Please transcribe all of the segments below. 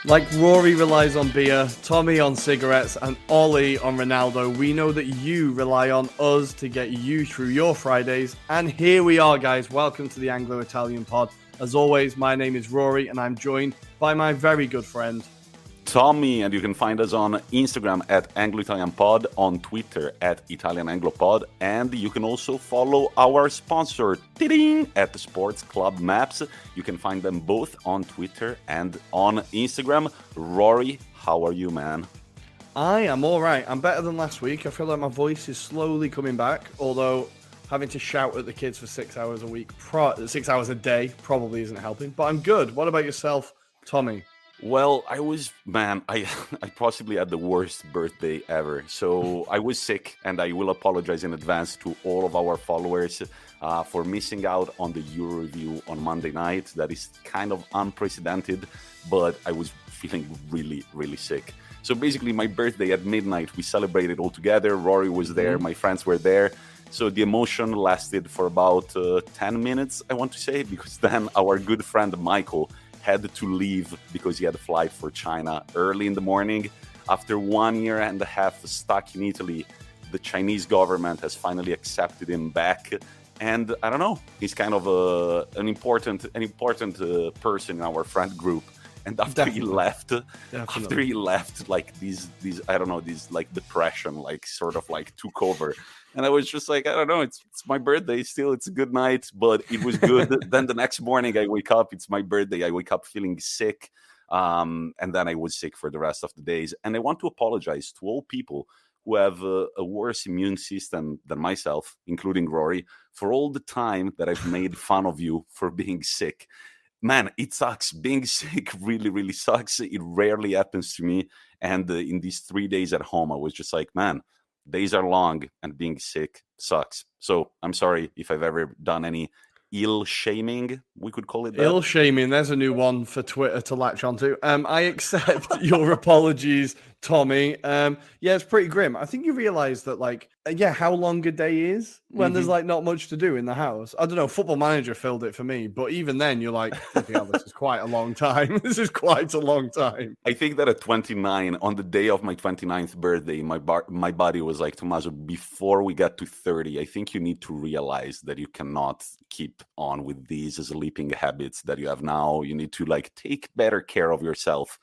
Like Rory relies on beer, Tommy on cigarettes, and Ollie on Ronaldo, we know that you rely on us to get you through your Fridays. And here we are, guys. Welcome to the Anglo-Italian pod. As always, my name is Rory, and I'm joined by my very good friend, Tommi, and you can find us on Instagram at Anglo-Italian Pod, on Twitter at Italian Anglo Pod, and you can also follow our sponsor, at the Sports Club Maps. You can find them both on Twitter and on Instagram. Rory, how are you, man? I am all right. I'm better than last week. I feel like my voice is slowly coming back, although having to shout at the kids for 6 hours a week, 6 hours a day, probably isn't helping. But I'm good. What about yourself, Tommy? Well, I possibly had the worst birthday ever. So I was sick, and I will apologize in advance to all of our followers for missing out on the Euroreview on Monday night. That is kind of unprecedented, but I was feeling really, really sick. So basically, my birthday at midnight, we celebrated all together. Rory was there, my friends were there. So the emotion lasted for about 10 minutes, I want to say, because then our good friend Michael had to leave because he had a flight for China early in the morning. After 1 year and a half stuck in Italy, the Chinese government has finally accepted him back. And I don't know, he's kind of an important person in our friend group. And after he left, like these I don't know, these like depression, like sort of like took over. And I was just like, I don't know, it's my birthday still, it's a good night, but it was good. Then the next morning I wake up, it's my birthday, I wake up feeling sick. And then I was sick for the rest of the days. And I want to apologize to all people who have a worse immune system than myself, including Rory, for all the time that I've made fun of you for being sick. Man, it sucks. Being sick really, really sucks. It rarely happens to me. And in these 3 days at home, I was just like, man, days are long and being sick sucks. So I'm sorry if I've ever done any ill shaming, we could call it that. Ill shaming, there's a new one for Twitter to latch onto. I accept your apologies, Tommy. Yeah, it's pretty grim. I think you realize that, like, how long a day is when there's like not much to do in the house. I don't know, Football Manager filled it for me, but even then you're like, this is quite a long time. This is quite a long time. I think that at 29, on the day of my 29th birthday, my body was like, Tommaso, before we get to 30, I think you need to realize that you cannot keep on with these sleeping habits that you have now. You need to like take better care of yourself.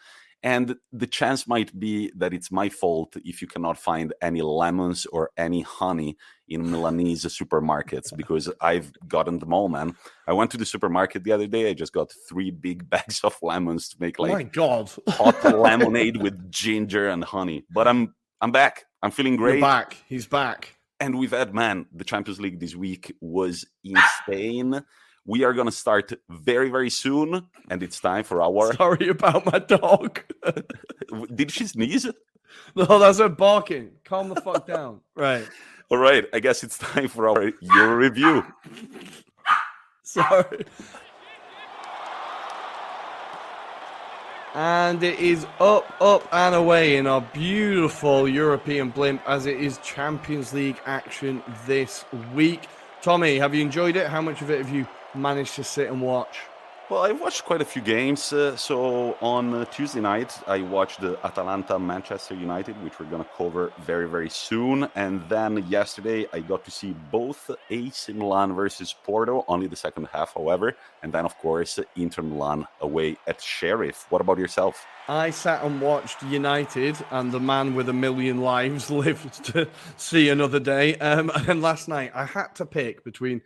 And the chance might be that it's my fault if you cannot find any lemons or any honey in Milanese supermarkets, because I've gotten them all, man. I went to the supermarket the other day. I just got 3 big bags of lemons to make like my God. hot lemonade with ginger and honey. But I'm back. I'm feeling great. You're back. He's back. And we've had, man, the Champions League this week was insane. We are going to start very, very soon, and it's time for our... Sorry about my dog. Did she sneeze? No, that's her barking. Calm the fuck down. Right. All right, I guess it's time for our Euroreview. Sorry. And it is up and away in our beautiful European blimp as it is Champions League action this week. Tommy, have you enjoyed it? How much of it have you managed to sit and watch? Well, I watched quite a few games. So on Tuesday night, I watched the Atalanta-Manchester United, which we're going to cover very, very soon. And then yesterday, I got to see both AC Milan versus Porto, only the second half, however. And then, of course, Inter Milan away at Sheriff. What about yourself? I sat and watched United, and the man with a million lives lived to see another day. And last night, I had to pick between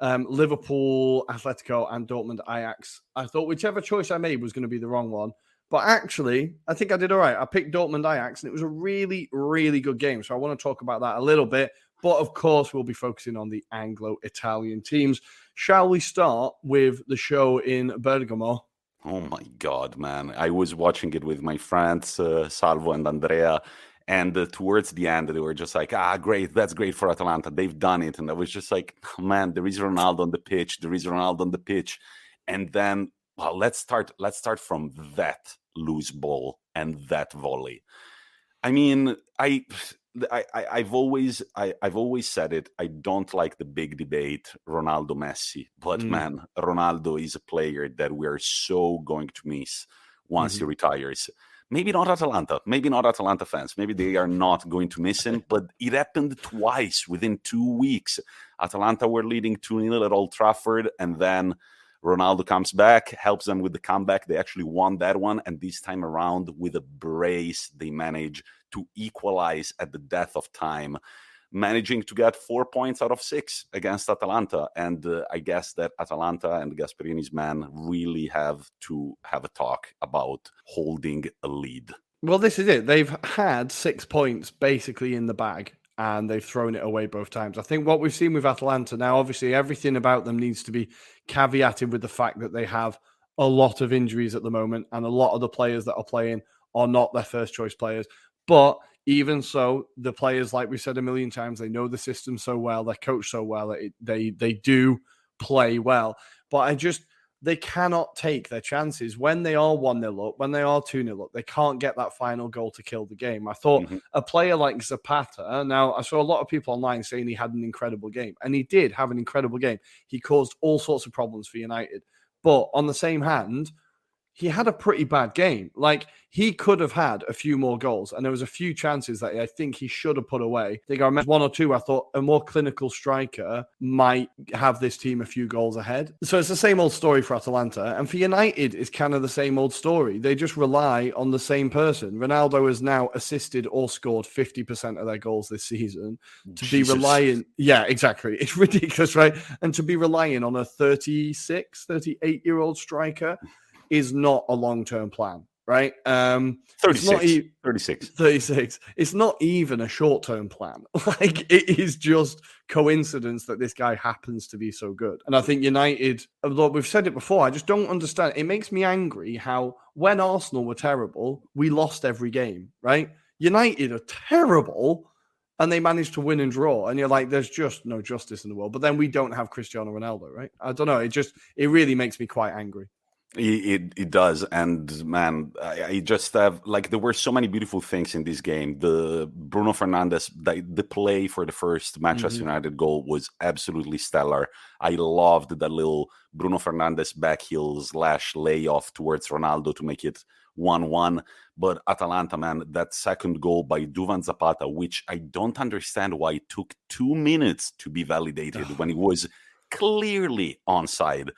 Liverpool, Atletico, and Dortmund, Ajax. I thought whichever choice I made was going to be the wrong one. But actually, I think I did all right. I picked Dortmund, Ajax, and it was a really, really good game. So I want to talk about that a little bit. But of course, we'll be focusing on the Anglo-Italian teams. Shall we start with the show in Bergamo? Oh my God, man. I was watching it with my friends, Salvo and Andrea. And towards the end, they were just like, great, that's great for Atalanta. They've done it. And I was just like, oh, man, there is Ronaldo on the pitch. There is Ronaldo on the pitch. And then, well, let's start from that loose ball and that volley. I mean, I've always said it. I don't like the big debate, Ronaldo, Messi. But man, Ronaldo is a player that we're so going to miss once he retires. Maybe not Atalanta fans. Maybe they are not going to miss him, but it happened twice within 2 weeks. Atalanta were leading 2-0 at Old Trafford, and then Ronaldo comes back, helps them with the comeback. They actually won that one, and this time around, with a brace, they manage to equalize at the death of time, managing to get 4 points out of 6 against Atalanta. And I guess that Atalanta and Gasperini's men really have to have a talk about holding a lead. Well, this is it. They've had 6 points basically in the bag, and they've thrown it away both times. I think what we've seen with Atalanta now, obviously everything about them needs to be caveated with the fact that they have a lot of injuries at the moment, and a lot of the players that are playing are not their first choice players. But even so, the players, like we said a million times, they know the system so well, they're coached so well, that they do play well. But they cannot take their chances. When they are 1-0 up, when they are 2-0 up, they can't get that final goal to kill the game. I thought a player like Zapata, now I saw a lot of people online saying he had an incredible game, and he did have an incredible game. He caused all sorts of problems for United. But on the same hand, he had a pretty bad game. Like, he could have had a few more goals, and there was a few chances that I think he should have put away. I think I remember 1 or 2. I thought a more clinical striker might have this team a few goals ahead. So it's the same old story for Atalanta. And for United, it's kind of the same old story. They just rely on the same person. Ronaldo has now assisted or scored 50% of their goals this season. Be relying... Yeah, exactly. It's ridiculous, right? And to be relying on a 38-year-old striker is not a long-term plan, right? 36. It's not even a short-term plan. Like, it is just coincidence that this guy happens to be so good. And I think United, although we've said it before, I just don't understand. It makes me angry how when Arsenal were terrible, we lost every game, right? United are terrible, and they managed to win and draw. And you're like, there's just no justice in the world. But then we don't have Cristiano Ronaldo, right? I don't know. It really makes me quite angry. It does. And man, I just have, like, there were so many beautiful things in this game. The Bruno Fernandes, the play for the first Manchester United goal was absolutely stellar. I loved that little Bruno Fernandes backheel / layoff towards Ronaldo to make it 1-1. But Atalanta, man, that second goal by Duvan Zapata, which I don't understand why it took 2 minutes to be validated when it was clearly onside.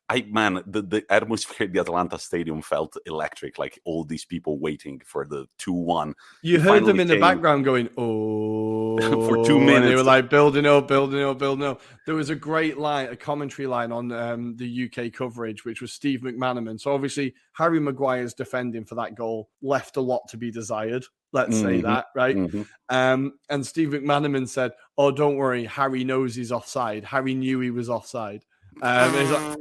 The atmosphere at the Atalanta Stadium felt electric, like all these people waiting for the 2-1. You heard them in the background going, oh, for 2 minutes. And they were like building up. There was a great line, a commentary line on the UK coverage, which was Steve McManaman. So obviously Harry Maguire's defending for that goal left a lot to be desired. Let's say that, right? And Steve McManaman said, oh, don't worry, Harry knows he's offside. Harry knew he was offside. He's like,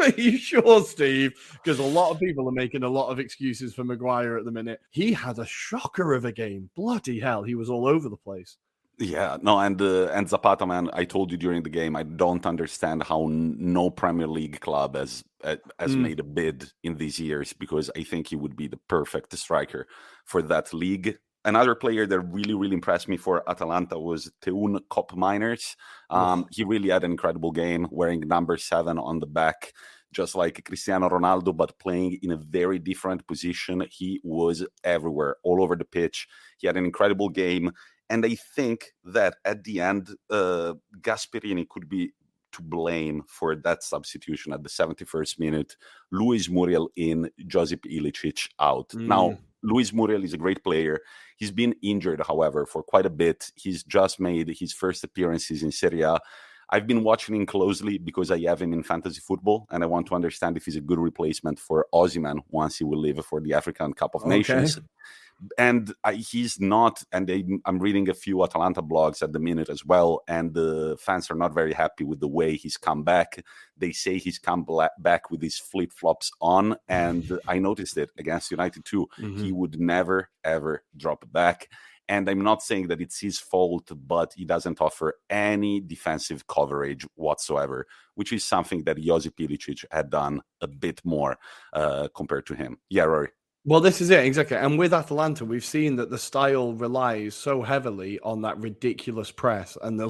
are you sure, Steve? Because a lot of people are making a lot of excuses for Maguire at the minute. He had a shocker of a game. Bloody hell, he was all over the place. Yeah, no, and Zapata, man, I told you during the game, I don't understand how no Premier League club has made a bid in these years, because I think he would be the perfect striker for that league. Another player that really, really impressed me for Atalanta was Teun Koopmeiners. He really had an incredible game, wearing number 7 on the back, just like Cristiano Ronaldo, but playing in a very different position. He was everywhere, all over the pitch. He had an incredible game. And I think that at the end, Gasperini could be to blame for that substitution at the 71st minute. Luis Muriel in, Josip Ilicic out. Now, Luis Muriel is a great player. He's been injured, however, for quite a bit. He's just made his first appearances in Serie A. I've been watching him closely because I have him in fantasy football, and I want to understand if he's a good replacement for Osimhen once he will leave for the African Cup of Nations. And he's not, and I'm reading a few Atalanta blogs at the minute as well, and the fans are not very happy with the way he's come back. They say he's come back with his flip-flops on, and I noticed it against United too. He would never, ever drop back. And I'm not saying that it's his fault, but he doesn't offer any defensive coverage whatsoever, which is something that Josip Ilicic had done a bit more compared to him. Yeah, Rory. Well, this is it, exactly. And with Atalanta, we've seen that the style relies so heavily on that ridiculous press and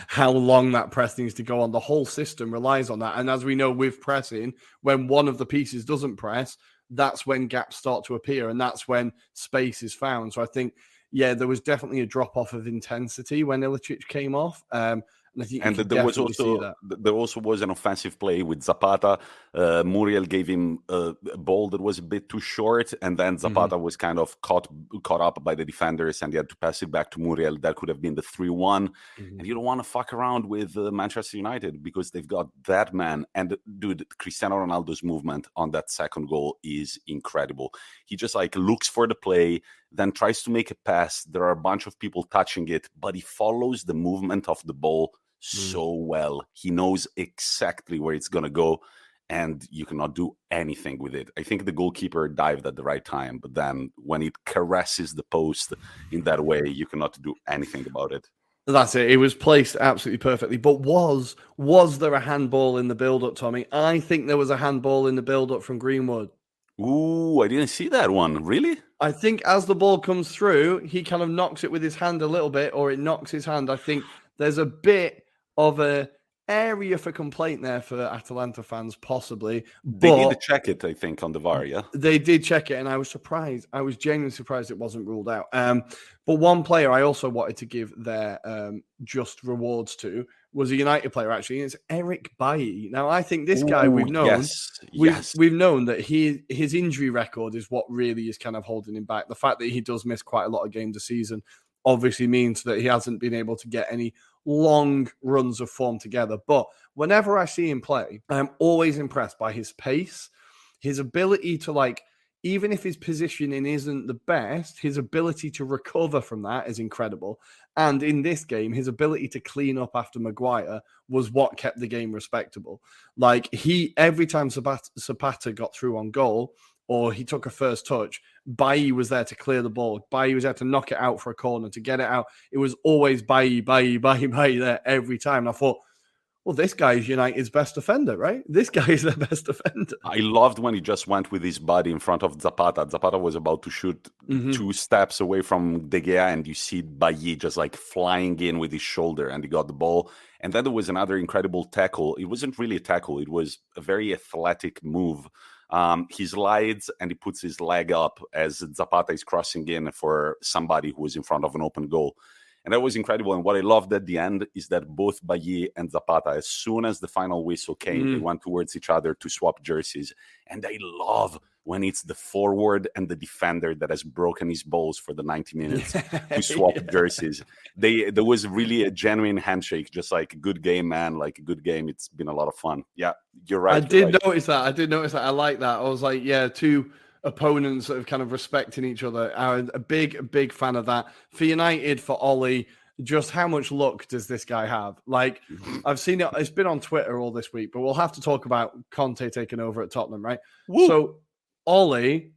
how long that press needs to go on. The whole system relies on that. And as we know with pressing, when one of the pieces doesn't press, that's when gaps start to appear, and that's when space is found. So I think, yeah, there was definitely a drop off of intensity when Ilicic came off. And I think you could definitely see that. There also was an offensive play with Zapata. Muriel gave him a ball that was a bit too short, and then Zapata was kind of caught up by the defenders, and he had to pass it back to Muriel. That could have been the 3-1. And you don't want to fuck around with Manchester United because they've got that man. And dude, Cristiano Ronaldo's movement on that second goal is incredible. He just like looks for the play, then tries to make a pass. There are a bunch of people touching it, but he follows the movement of the ball so well. He knows exactly where it's going to go, and you cannot do anything with it. I think the goalkeeper dived at the right time, but then when it caresses the post in that way, you cannot do anything about it. That's it. It was placed absolutely perfectly. But was there a handball in the build-up, Tommy? I think there was a handball in the build-up from Greenwood. Ooh, I didn't see that one. Really? I think as the ball comes through, he kind of knocks it with his hand a little bit, or it knocks his hand. I think there's a bit of a area for complaint there for Atalanta fans, possibly. They need to check it, I think, on the VAR, yeah? They did check it, and I was surprised. I was genuinely surprised it wasn't ruled out. But one player I also wanted to give their just rewards to was a United player, actually, and it's Eric Bailly. Now, I think this guy we've known, we've known that his injury record is what really is kind of holding him back. The fact that he does miss quite a lot of games a season obviously means that he hasn't been able to get any long runs of form together. But whenever I see him play, I'm always impressed by his pace, his ability to, like, even if his positioning isn't the best, his ability to recover from that is incredible. And in this game, his ability to clean up after Maguire was what kept the game respectable. Like, every time Zapata got through on goal, or he took a first touch, Bailly was there to clear the ball. Bailly was there to knock it out for a corner, to get it out. It was always Bailly there every time. And I thought, well, this guy is United's best defender, right? This guy is their best defender. I loved when he just went with his body in front of Zapata. Zapata was about to shoot 2 steps away from De Gea, and you see Bailly just like flying in with his shoulder, and he got the ball. And then there was another incredible tackle. It wasn't really a tackle. It was a very athletic move. He slides and he puts his leg up as Zapata is crossing in for somebody who was in front of an open goal. And that was incredible. And what I loved at the end is that both Bailly and Zapata, as soon as the final whistle came, they went towards each other to swap jerseys. And I love when it's the forward and the defender that has broken his balls for the 90 minutes to swap jerseys. There was really a genuine handshake, just like, good game, man, like a good game. It's been a lot of fun. Yeah, you're right. I did notice that. I like that. I was like, yeah, two opponents that are kind of respecting each other. I'm a big fan of that. For United, for Ollie, just how much luck does this guy have? Like, I've seen it, it's been on Twitter all this week, but we'll have to talk about Conte taking over at Tottenham, right? Woo! So Ollie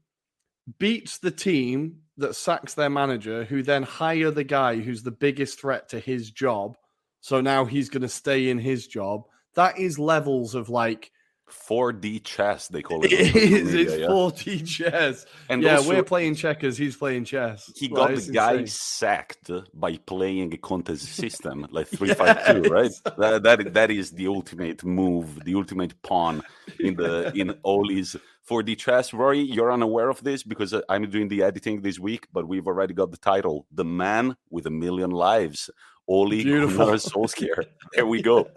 beats the team that sacks their manager, who then hire the guy who's the biggest threat to his job. So now he's going to stay in his job. That is levels of, like, 4D chess, they call it. It's 4D chess. And yeah, also, we're playing checkers, he's playing chess. He got the guy sacked by playing a Conte's system, like 3-5-2, right? That is the ultimate move, the ultimate pawn in Ollie's 4D chess. Rory, you're unaware of this because I'm doing the editing this week, but we've already got the title, The Man with a Million Lives. Ole Gunnar Solskjaer. There we go.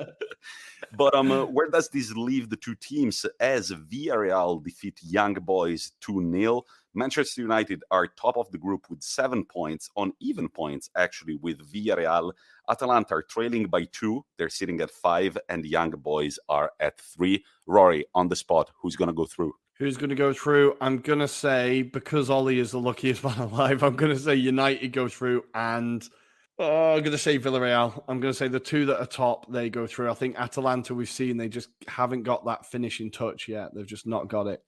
But where does this leave the two teams? As Villarreal defeat Young Boys 2-0, Manchester United are top of the group with 7 points, on even points, actually, with Villarreal. Atalanta are trailing by 2. They're sitting at 5, and Young Boys are at 3. Rory, on the spot, who's going to go through? Who's going to go through? I'm going to say, because Ollie is the luckiest man alive, I'm going to say United go through, and I'm going to say Villarreal. I'm going to say the two that are top, they go through. I think Atalanta, we've seen, they just haven't got that finishing touch yet. They've just not got it.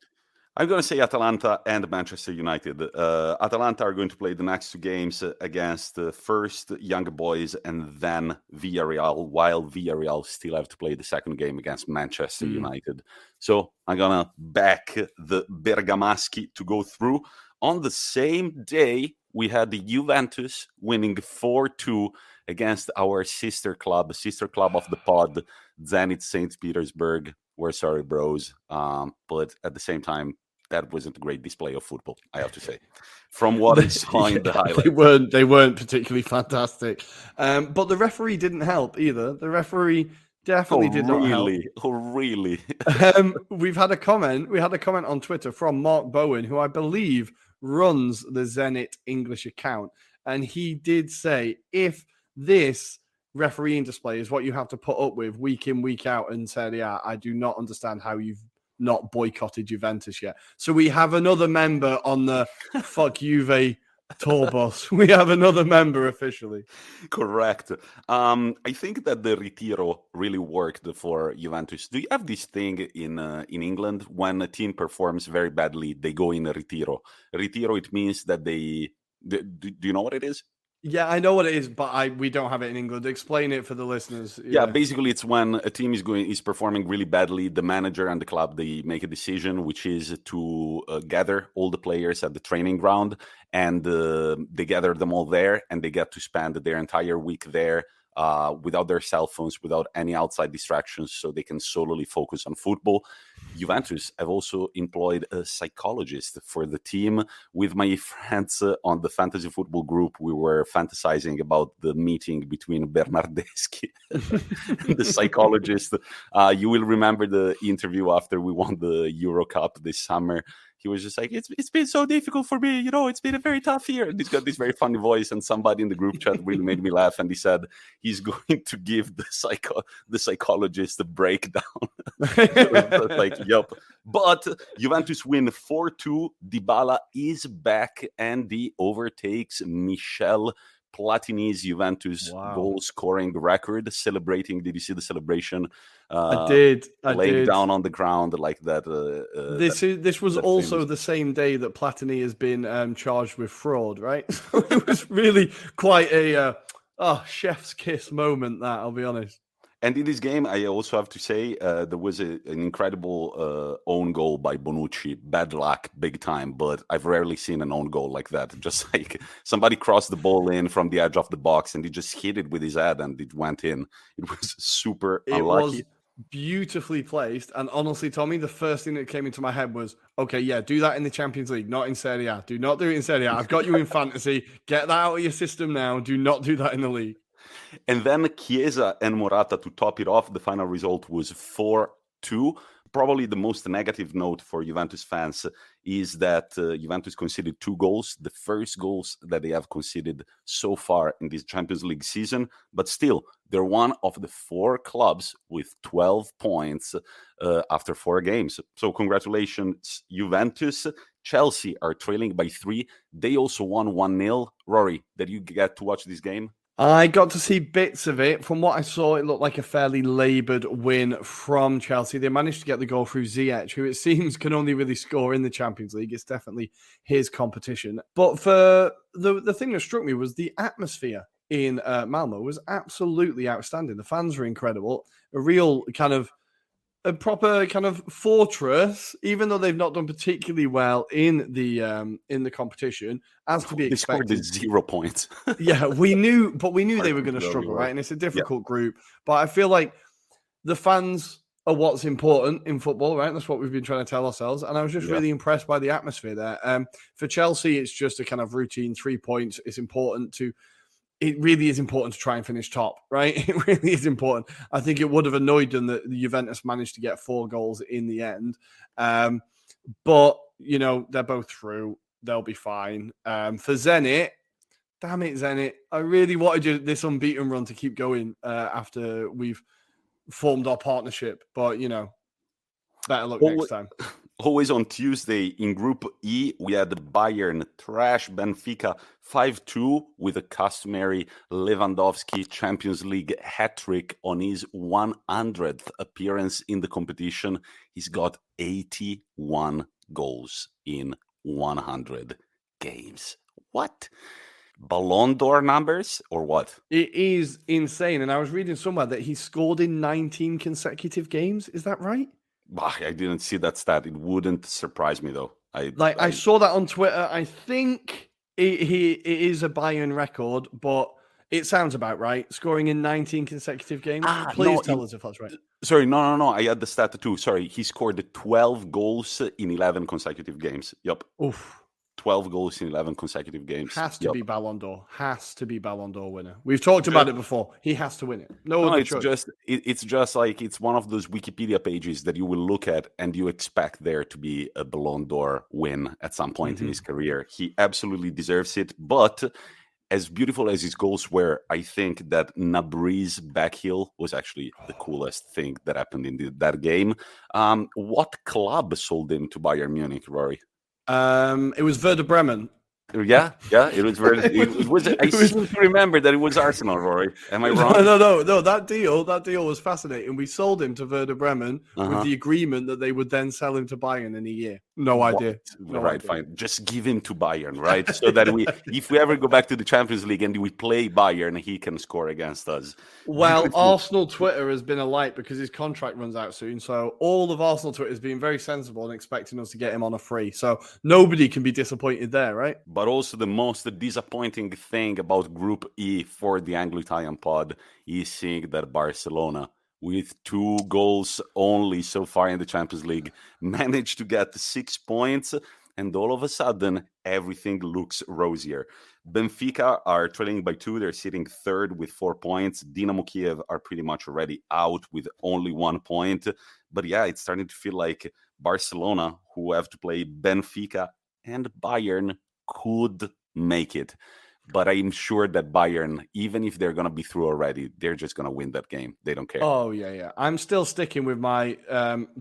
I'm going to say Atalanta and Manchester United. Atalanta are going to play the next 2 games against first Young Boys and then Villarreal, while Villarreal still have to play the second game against Manchester United. So I'm going to back the Bergamaschi to go through. On the same day, we had the Juventus winning 4-2 against our sister club of the pod, Zenit St. Petersburg. We're sorry, bros. But at the same time, that wasn't a great display of football, I have to say. From what I saw in the they highlights. weren't particularly fantastic. But the referee didn't help either. The referee definitely did not help. Oh, really? We had a comment on Twitter from Mark Bowen, who I believe runs the Zenit English account. And he did say, if this refereeing display is what you have to put up with week in, week out in Serie A, I do not understand how you've not boycotted Juventus yet. So we have another member on the fuck Juve tour bus. We have another member officially. Correct. I think that the Ritiro really worked for Juventus. Do you have this thing in England when a team performs very badly, they go in a Ritiro? Ritiro, it means that do you know what it is? Yeah, I know what it is, but we don't have it in England. Explain it for the listeners. Yeah, basically it's when a team is performing really badly, the manager and the club, they make a decision, which is to gather all the players at the training ground, and they gather them all there, and they get to spend their entire week there without their cell phones, without any outside distractions, so they can solely focus on football. Juventus have also employed a psychologist for the team. With my friends on the fantasy football group, we were fantasizing about the meeting between Bernardeschi and the psychologist. You will remember the interview after we won the Euro Cup this summer. He was just like, it's been so difficult for me. It's been a very tough year. And he's got this very funny voice, and somebody in the group chat really made me laugh. And he said he's going to give the psychologist a breakdown. Like, yep. But Juventus win 4-2. Dybala is back, and he overtakes Michel Platini's Juventus goal scoring record. Celebrating. Did you see the celebration? I did. Laying down on the ground like that. This was also famous. The same day that Platini has been charged with fraud, right? It was really quite a chef's kiss moment. That, I'll be honest. And in this game, I also have to say there was an incredible own goal by Bonucci. Bad luck, big time, but I've rarely seen an own goal like that. Just like somebody crossed the ball in from the edge of the box, and he just hit it with his head, and it went in. It was super unlucky. Was beautifully placed, and honestly, Tommy, the first thing that came into my head was, okay, yeah, do that in the Champions League, not in Serie A. Do not do it in Serie A. I've got you in fantasy. Get that out of your system now. Do not do that in the league. And then Chiesa and Morata to top it off. The final result was 4-2. Probably the most negative note for Juventus fans is that Juventus conceded 2 goals, the first goals that they have conceded so far in this Champions League season. But still, they're one of the 4 clubs with 12 points after 4 games. So congratulations, Juventus. Chelsea are trailing by 3. They also won 1-0. Rory, did you get to watch this game? I got to see bits of it. From what I saw, it looked like a fairly laboured win from Chelsea. They managed to get the goal through Ziyech, who it seems can only really score in the Champions League. It's definitely his competition. But for the thing that struck me was the atmosphere in Malmo was absolutely outstanding. The fans were incredible. A proper kind of fortress, even though they've not done particularly well in the competition, as to be expected. They scored 0 points. Yeah, we knew they were going to struggle, right? And it's a difficult group. But I feel like the fans are what's important in football, right? That's what we've been trying to tell ourselves. And I was just really impressed by the atmosphere there. For Chelsea, it's just a kind of routine 3 points. It really is important to try and finish top, right? It really is important. I think it would have annoyed them that the Juventus managed to get 4 goals in the end. But, they're both through. They'll be fine. For Zenit, damn it, Zenit. I really wanted this unbeaten run to keep going after we've formed our partnership. But, better luck next time. Always on Tuesday in Group E, we had Bayern trash Benfica 5-2 with a customary Lewandowski Champions League hat-trick on his 100th appearance in the competition. He's got 81 goals in 100 games. What? Ballon d'Or numbers or what? It is insane. And I was reading somewhere that he scored in 19 consecutive games. Is that right? I didn't see that stat. It wouldn't surprise me, though. I saw that on Twitter. I think it is a Bayern record, but It sounds about right. Scoring in 19 consecutive games. Please tell us if that's right. Sorry, no. I had the stat too. Sorry, he scored 12 goals in 11 consecutive games. Yup. Oof. 12 goals in 11 consecutive games. Has to be Ballon d'Or. Has to be Ballon d'Or winner. We've talked about it before. He has to win it. No other choice. It's just like it's one of those Wikipedia pages that you will look at and you expect there to be a Ballon d'Or win at some point in his career. He absolutely deserves it. But as beautiful as his goals were, I think that Nabri's backheel was actually the coolest thing that happened in that game. What club sold him to Bayern Munich, Rory? It was Werder Bremen. Yeah, it was very. It was. I seem to remember that it was Arsenal, Rory. Am I wrong? No. That deal was fascinating. We sold him to Werder Bremen with the agreement that they would then sell him to Bayern in a year. No idea. Fine. Just give him to Bayern, right? So that if we ever go back to the Champions League and we play Bayern, he can score against us. Well, Arsenal Twitter has been alight because his contract runs out soon. So all of Arsenal Twitter has been very sensible and expecting us to get him on a free. So nobody can be disappointed there, right? But also the most disappointing thing about Group E for the Anglo-Italian pod is seeing that Barcelona, with 2 goals only so far in the Champions League, managed to get 6 points, and all of a sudden, everything looks rosier. Benfica are trailing by 2. They're sitting third with 4 points. Dinamo Kiev are pretty much already out with only 1 point. But yeah, it's starting to feel like Barcelona, who have to play Benfica and Bayern, could make it. But I'm sure that Bayern, even if they're going to be through already, they're just going to win that game. They don't care. Oh, yeah. I'm still sticking with my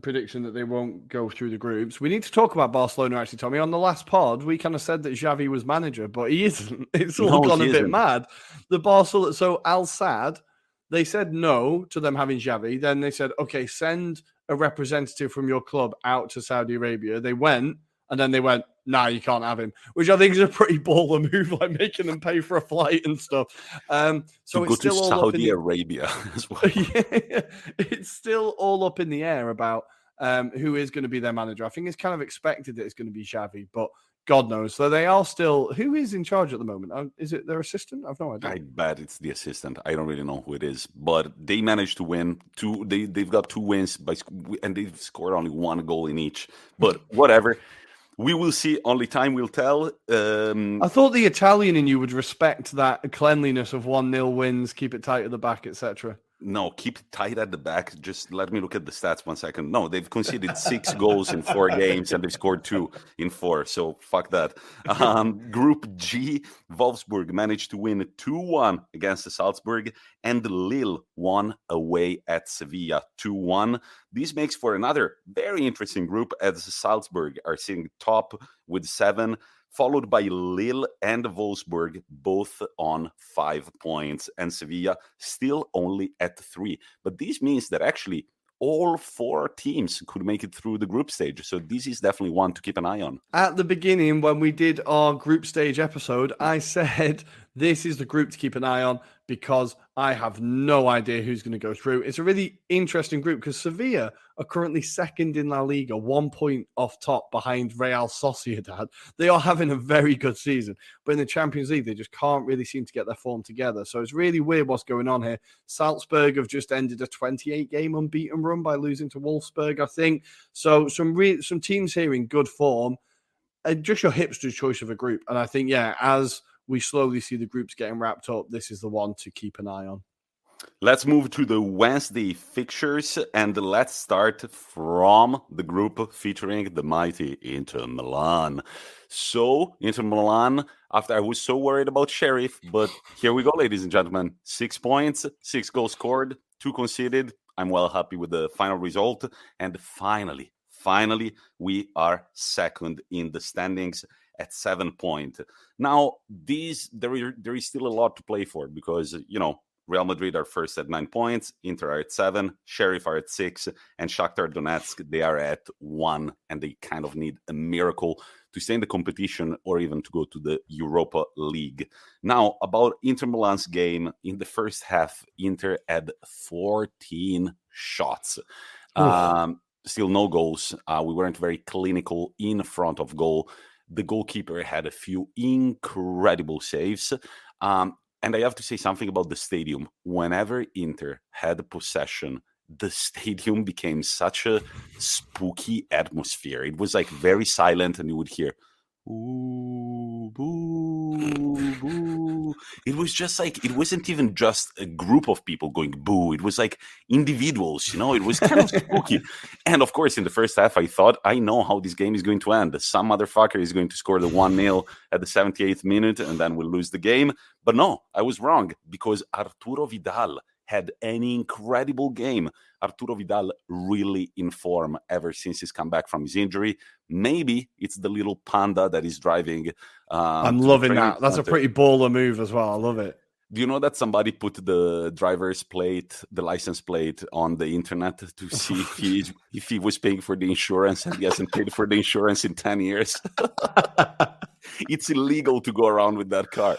prediction that they won't go through the groups. We need to talk about Barcelona, actually, Tommy. On the last pod, we kind of said that Xavi was manager, but he isn't. It's all gone a bit mad. The Barcelona, so Al Sadd, they said no to them having Xavi. Then they said, okay, send a representative from your club out to Saudi Arabia. They went, and then they went, nah, you can't have him, which I think is a pretty baller move, like making them pay for a flight and stuff. So to it's still go to Saudi Arabia as well. Yeah, it's still all up in the air about who is going to be their manager. I think it's kind of expected that it's going to be Xavi, but God knows. So they are still. Who is in charge at the moment? Is it their assistant? I've no idea. I bet it's the assistant. I don't really know who it is, but they managed to win 2. They've got 2 wins and they've scored only 1 goal in each. But whatever. We will see. Only time will tell. I thought the Italian in you would respect that cleanliness of 1-0 wins, keep it tight at the back, etc. No, keep it tight at the back. Just let me look at the stats 1 second. No, they've conceded 6 goals in 4 games and they've scored 2 in 4. So fuck that. Group G, Wolfsburg managed to win 2-1 against the Salzburg, and Lille won away at Sevilla 2-1. This makes for another very interesting group, as Salzburg are sitting top with 7. Followed by Lille and Wolfsburg, both on 5 points, and Sevilla still only at 3. But this means that actually all 4 teams could make it through the group stage. So this is definitely one to keep an eye on. At the beginning, when we did our group stage episode, I said this is the group to keep an eye on because I have no idea who's going to go through. It's a really interesting group because Sevilla are currently second in La Liga, 1 point off top behind Real Sociedad. They are having a very good season, but in the Champions League, they just can't really seem to get their form together. So it's really weird what's going on here. Salzburg have just ended a 28-game unbeaten run by losing to Wolfsburg, I think. So some teams here in good form. Just your hipster choice of a group. And I think, yeah, as we slowly see the groups getting wrapped up, this is the one to keep an eye on. Let's move to the Wednesday fixtures, and let's start from the group featuring the mighty Inter Milan. So, Inter Milan, after I was so worried about Sheriff, but here we go, ladies and gentlemen. 6 points, 6 goals scored, 2 conceded. I'm well happy with the final result. And finally, we are second in the standings at 7 points. Now, there is still a lot to play for because, Real Madrid are first at 9 points, Inter are at 7, Sheriff are at 6, and Shakhtar Donetsk, they are at 1, and they kind of need a miracle to stay in the competition or even to go to the Europa League. Now, about Inter Milan's game, in the first half, Inter had 14 shots. Still no goals. We weren't very clinical in front of goal. The goalkeeper had a few incredible saves. And I have to say something about the stadium. Whenever Inter had possession, the stadium became such a spooky atmosphere. It was like very silent, and you would hear, ooh, boo, boo. It was just like, it wasn't even just a group of people going boo. It was like individuals, it was kind of spooky. And of course, in the first half, I thought, I know how this game is going to end. Some motherfucker is going to score the 1-0 at the 78th minute, and then we'll lose the game. But no, I was wrong, because Arturo Vidal had an incredible game. Arturo Vidal really in form ever since he's come back from his injury. Maybe it's the little panda that is driving. I'm loving that. That's a pretty baller move as well. I love it. Do you know that somebody put the driver's plate, the license plate, on the internet to see if he was paying for the insurance, and he hasn't paid for the insurance in 10 years? It's illegal to go around with that car.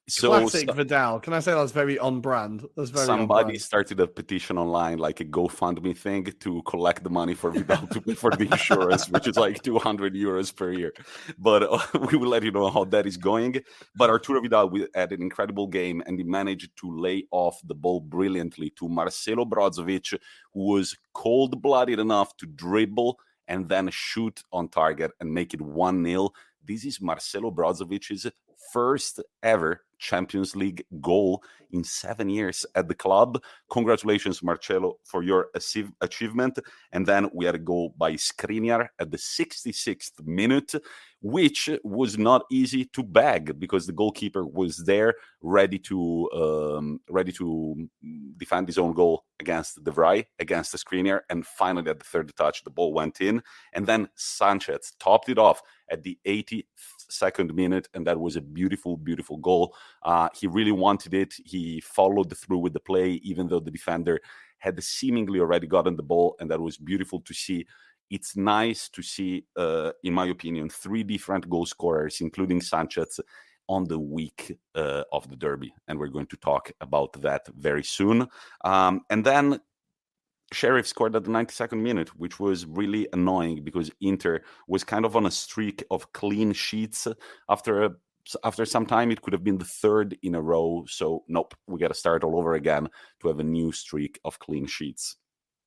Classic Vidal. Can I say that's very on brand? That's very somebody started a petition online, like a GoFundMe thing, to collect the money for Vidal to pay for the insurance, which is like 200 euros per year. But we will let you know how that is going. But Arturo Vidal had an incredible game, and he managed to lay off the ball brilliantly to Marcelo Brozovic, who was cold-blooded enough to dribble and then shoot on target and make it 1-0. This is Marcelo Brozovic's first ever Champions League goal in 7 years at the club. Congratulations, Marcelo, for your achievement. And then we had a goal by Skriniar at the 66th minute, which was not easy to bag, because the goalkeeper was there ready to defend his own goal against De Vrij, against the Skriniar. And finally, at the third touch, the ball went in. And then Sanchez topped it off at the 82nd minute, and that was a beautiful, beautiful goal. He really wanted it. He followed through with the play, even though the defender had seemingly already gotten the ball, and that was beautiful to see. It's nice to see, in my opinion, 3 different goal scorers, including Sanchez, on the week of the derby, and we're going to talk about that very soon. And then Sheriff scored at the 92nd minute, which was really annoying, because Inter was kind of on a streak of clean sheets after some time. It could have been the 3rd in a row. So nope, we got to start all over again to have a new streak of clean sheets.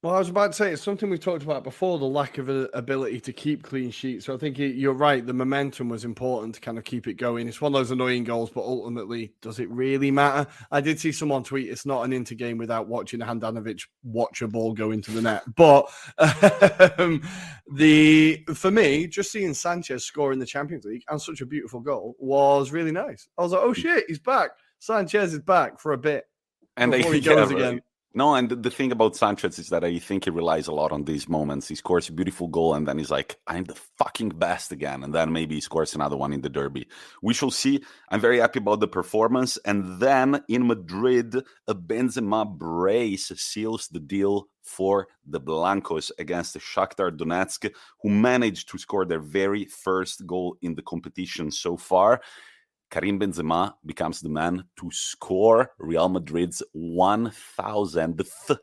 Well, I was about to say, it's something we've talked about before, the lack of ability to keep clean sheets. So I think you're right. The momentum was important to kind of keep it going. It's one of those annoying goals, but ultimately, does it really matter? I did see someone tweet, it's not an Inter game without watching Handanovic watch a ball go into the net. But for me, just seeing Sanchez score in the Champions League and such a beautiful goal was really nice. I was like, oh shit, he's back. Sanchez is back for a bit. And before he goes again. No, and the thing about Sanchez is that I think he relies a lot on these moments. He scores a beautiful goal, and then he's like, I'm the fucking best again. And then maybe he scores another one in the derby. We shall see. I'm very happy about the performance. And then in Madrid, a Benzema brace seals the deal for the Blancos against the Shakhtar Donetsk, who managed to score their very first goal in the competition so far. Karim Benzema becomes the man to score Real Madrid's 1,000th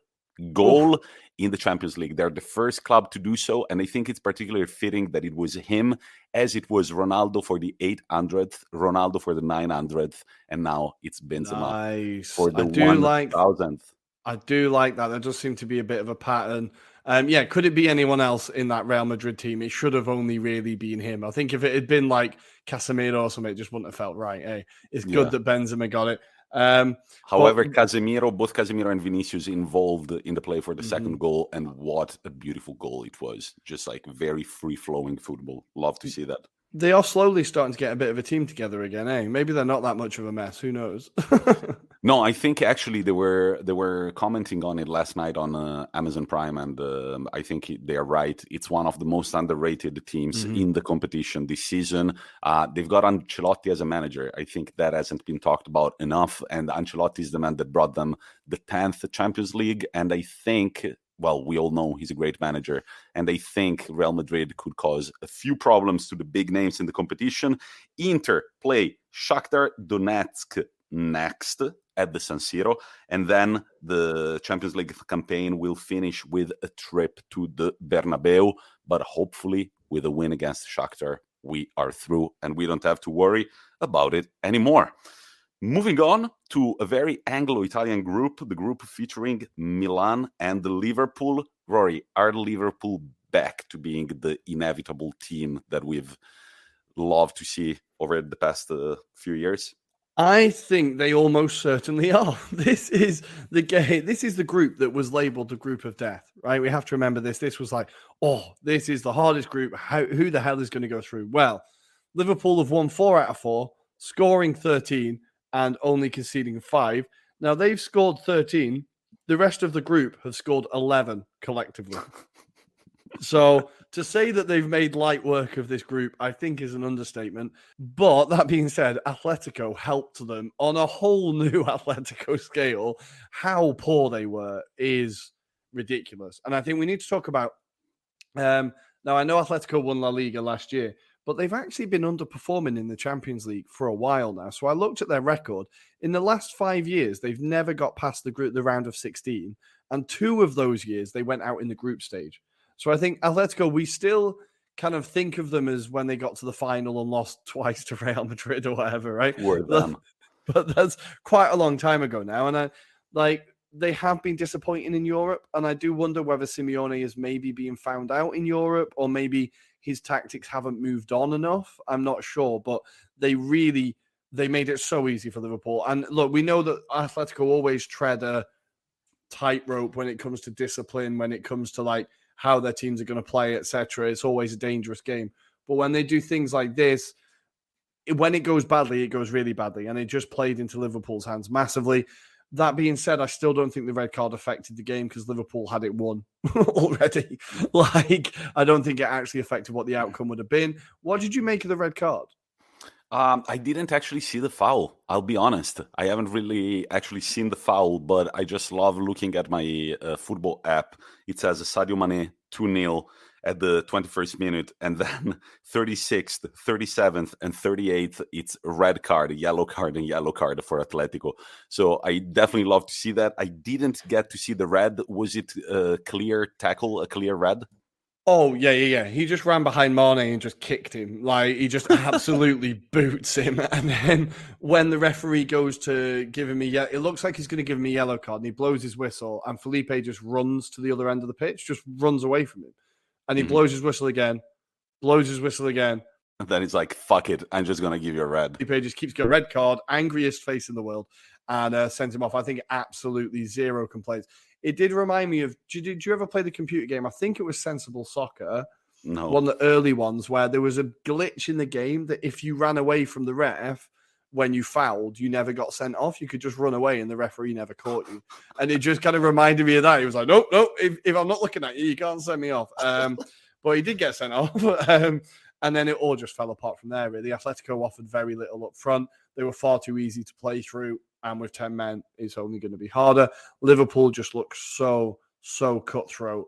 goal in the Champions League. They're the first club to do so, and I think it's particularly fitting that it was him, as it was Ronaldo for the 800th, Ronaldo for the 900th, and now it's Benzema for the 1,000th. I do like that. There does seem to be a bit of a pattern. Could it be anyone else in that Real Madrid team? It should have only really been him. I think if it had been like Casemiro or something, it just wouldn't have felt right. It's good that Benzema got it. However, both Casemiro and Vinicius involved in the play for the second goal, and what a beautiful goal it was. Just like very free-flowing football. Love to see that. They are slowly starting to get a bit of a team together again, Maybe they're not that much of a mess. Who knows? No, I think actually they were commenting on it last night on Amazon Prime, and I think they are right. It's one of the most underrated teams in the competition this season. They've got Ancelotti as a manager. I think that hasn't been talked about enough, and Ancelotti is the man that brought them the 10th Champions League, and I think... Well, we all know he's a great manager, and I think Real Madrid could cause a few problems to the big names in the competition. Inter play Shakhtar Donetsk next at the San Siro, and then the Champions League campaign will finish with a trip to the Bernabeu, but hopefully with a win against Shakhtar, we are through, and we don't have to worry about it anymore. Moving on to a very Anglo-Italian group, the group featuring Milan and Liverpool. Rory, are Liverpool back to being the inevitable team that we've loved to see over the past few years? I think they almost certainly are. This is the game. This is the group that was labeled the group of death, right? We have to remember this. This was like, oh, this is the hardest group. Who the hell is going to go through? Well, Liverpool have won 4 out of 4, scoring 13 and only conceding 5. Now they've scored 13. The rest of the group have scored 11 collectively. So to say that they've made light work of this group, I think is an understatement. But that being said, Atletico helped them on a whole new Atletico scale. How poor they were is ridiculous. And I think we need to talk about, now I know Atletico won La Liga last year, but they've actually been underperforming in the Champions League for a while now. So I looked at their record. In the last 5 years, they've never got past the round of 16. And 2 of those years, they went out in the group stage. So I think Atletico, we still kind of think of them as when they got to the final and lost twice to Real Madrid or whatever, right? But that's quite a long time ago now. And they have been disappointing in Europe. And I do wonder whether Simeone is maybe being found out in Europe, or maybe his tactics haven't moved on enough. I'm not sure, but they made it so easy for Liverpool. And look, we know that Atletico always tread a tightrope when it comes to discipline, when it comes to like how their teams are going to play, etc. It's always a dangerous game. But when they do things like this, when it goes badly, it goes really badly. And it just played into Liverpool's hands massively. That being said, I still don't think the red card affected the game because Liverpool had it won already. I don't think it actually affected what the outcome would have been. What did you make of the red card? I didn't actually see the foul. I'll be honest. I haven't really actually seen the foul, but I just love looking at my football app. It says Sadio Mane 2-0 at the 21st minute, and then 36th, 37th, and 38th, it's red card, yellow card, and yellow card for Atletico. So I definitely love to see that. I didn't get to see the red. Was it a clear tackle, a clear red? Oh, yeah. He just ran behind Mane and just kicked him. Like, he just absolutely boots him. And then when the referee goes to give him it looks like he's going to give him a yellow card, and he blows his whistle, and Felipe just runs to the other end of the pitch, just runs away from him. And he blows his whistle again, And then he's like, fuck it, I'm just going to give you a red. Felipe just keeps going, red card, angriest face in the world, and sends him off. I think absolutely zero complaints. It did remind me of, did you ever play the computer game? I think it was Sensible Soccer. No. One of the early ones where there was a glitch in the game that if you ran away from the ref when you fouled, you never got sent off. You could just run away and the referee never caught you. And it just kind of reminded me of that. He was like, nope, if I'm not looking at you, you can't send me off. But he did get sent off. And then it all just fell apart from there, really. Atletico offered very little up front. They were far too easy to play through. And with 10 men, it's only going to be harder. Liverpool just looks so cutthroat.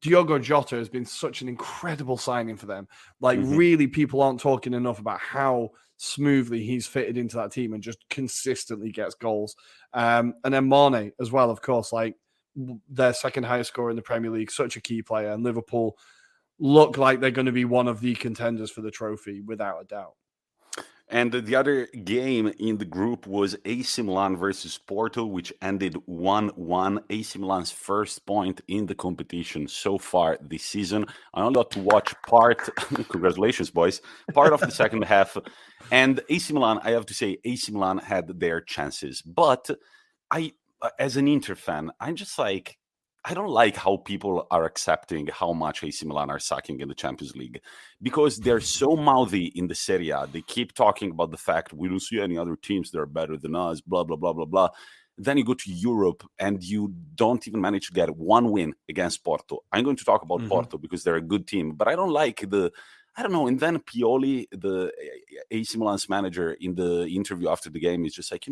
Diogo Jota has been such an incredible signing for them. Really, people aren't talking enough about how smoothly he's fitted into that team and just consistently gets goals. And then Mane as well, of course, like their second highest scorer in the Premier League, such a key player. And Liverpool look like they're going to be one of the contenders for the trophy, without a doubt. And the other game in the group was AC Milan versus Porto, which ended 1-1. AC Milan's first point in the competition so far this season. I only got to watch congratulations, boys, part of the second half. And AC Milan, I have to say, AC Milan had their chances. But as an Inter fan, I'm just like, I don't like how people are accepting how much AC Milan are sucking in the Champions League, because they're so mouthy in the Serie A. They keep talking about the fact we don't see any other teams that are better than us, blah, blah, blah, blah, blah. Then you go to Europe and you don't even manage to get one win against Porto. I'm going to talk about Porto because they're a good team, but I don't like I don't know. And then Pioli, the AC Milan's manager, in the interview after the game is just like,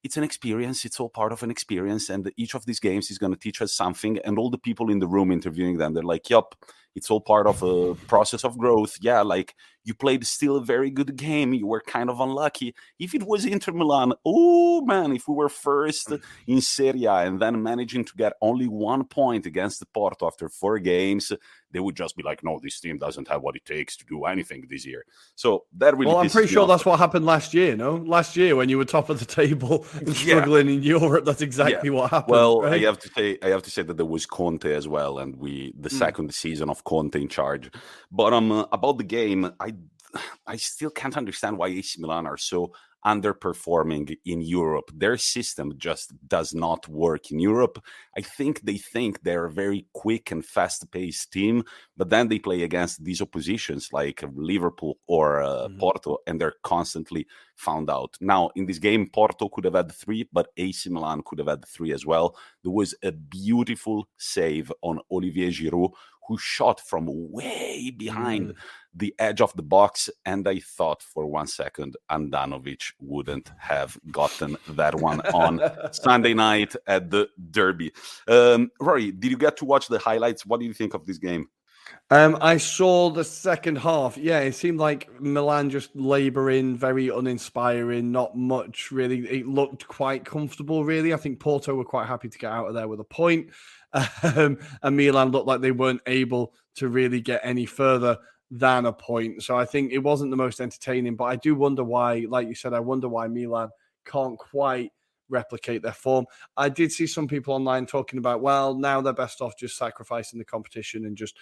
it's an experience. It's all part of an experience. And each of these games is going to teach us something. And all the people in the room interviewing them, they're like, yup, It's all part of a process of growth. Yeah, like you played still a very good game. You were kind of unlucky. If it was Inter Milan, oh man, if we were first in Serie and then managing to get only 1 point against the Porto after 4 games, they would just be like, no, this team doesn't have what it takes to do anything this year. So that really. Well, I'm pretty sure that's what happened last year. No, last year when you were top of the table and struggling in Europe, that's exactly what happened. Well, right? I have to say that there was Conte as well, and the second season of Conte in charge. But about the game, I still can't understand why AC Milan are so underperforming in Europe. Their system just does not work in Europe. I think they're a very quick and fast-paced team, but then they play against these oppositions like Liverpool or Porto, and they're constantly found out. Now, in this game, Porto could have had 3, but AC Milan could have had 3 as well. There was a beautiful save on Olivier Giroud, who shot from way behind the edge of the box, and I thought for 1 second Andanovic wouldn't have gotten that one on Sunday night at the derby. Ruairi, did you get to watch the highlights? What do you think of this game? I saw the second half. Yeah, it seemed like Milan just labouring, very uninspiring, not much really. It looked quite comfortable, really. I think Porto were quite happy to get out of there with a point. And Milan looked like they weren't able to really get any further than a point. So I think it wasn't the most entertaining, but I do wonder why, like you said, I wonder why Milan can't quite replicate their form. I did see some people online talking about, well, now they're best off just sacrificing the competition and just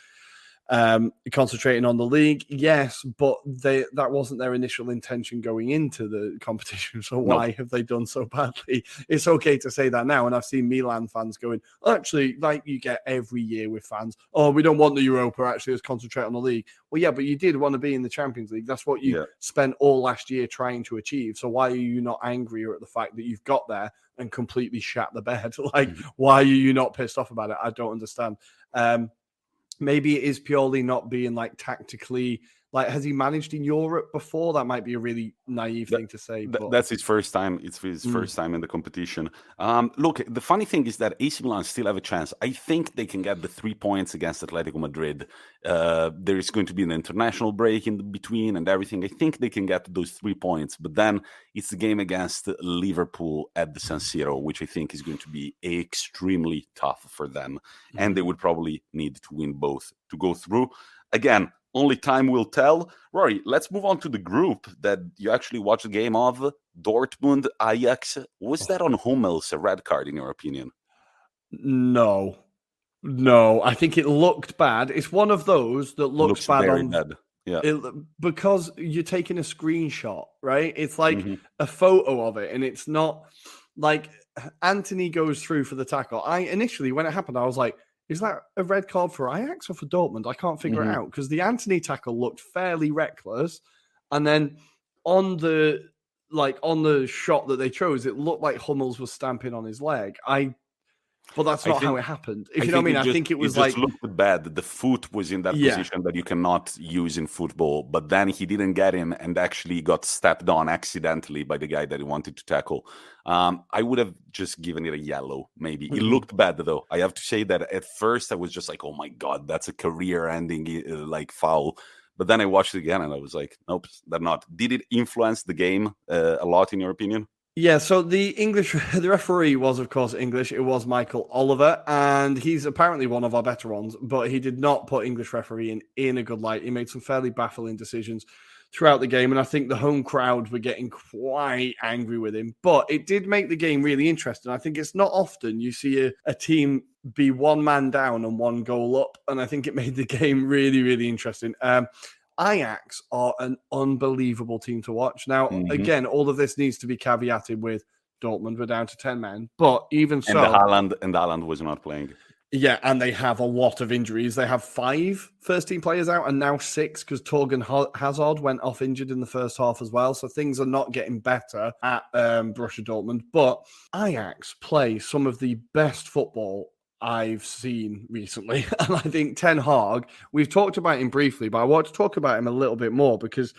concentrating on the league. Yes, but that wasn't their initial intention going into the competition. So why have they done so badly? It's okay to say that now. And I've seen Milan fans going, actually, like you get every year with fans, oh, we don't want the Europa, actually, let's concentrate on the league. Well, yeah, but you did want to be in the Champions League. That's what you spent all last year trying to achieve. So why are you not angrier at the fact that you've got there and completely shat the bed? Like, why are you not pissed off about it? I don't understand. Maybe it is purely not being like tactically, like, has he managed in Europe before? That might be a really naive thing to say. But that's his first time. It's his first time in the competition. Look, the funny thing is that AC Milan still have a chance. I think they can get the 3 points against Atletico Madrid. There is going to be an international break in between and everything. I think they can get those 3 points. But then it's the game against Liverpool at the San Siro, which I think is going to be extremely tough for them. And they would probably need to win both to go through. Again, only time will tell. Ruairi, let's move on to the group that you actually watched the game of. Dortmund, Ajax. Was that on Hummels a red card in your opinion? No, I think it looked bad. It's one of those that looks bad very on bad. Yeah, because you're taking a screenshot, right? It's like a photo of it, and it's not like Anthony goes through for the tackle. Initially, when it happened, I was like, is that a red card for Ajax or for Dortmund? I can't figure it out because the Anthony tackle looked fairly reckless. And then on the shot that they chose, it looked like Hummels was stamping on his leg. But that's not how it happened. If you know what I mean, I think it was like... It just looked bad. The foot was in that position that you cannot use in football. But then he didn't get him and actually got stepped on accidentally by the guy that he wanted to tackle. I would have just given it a yellow, maybe. It looked bad, though. I have to say that at first I was just like, oh my God, that's a career-ending foul. But then I watched it again and I was like, nope, they're not. Did it influence the game a lot, in your opinion? Yeah, so the referee was, of course, English. It was Michael Oliver, and he's apparently one of our better ones, but he did not put English refereeing in a good light. He made some fairly baffling decisions throughout the game, and I think the home crowd were getting quite angry with him, but it did make the game really interesting. I think it's not often you see a team be one man down and one goal up, and I think it made the game really, really interesting. Ajax are an unbelievable team to watch. Now, again, all of this needs to be caveated with Dortmund were down to 10 men, but even so... And Haaland was not playing. Yeah, and they have a lot of injuries. They have 5 first-team players out and now 6 because Torgan Hazard went off injured in the first half as well. So things are not getting better at Borussia Dortmund. But Ajax play some of the best football I've seen recently. And I think Ten Hag, we've talked about him briefly, but I want to talk about him a little bit more because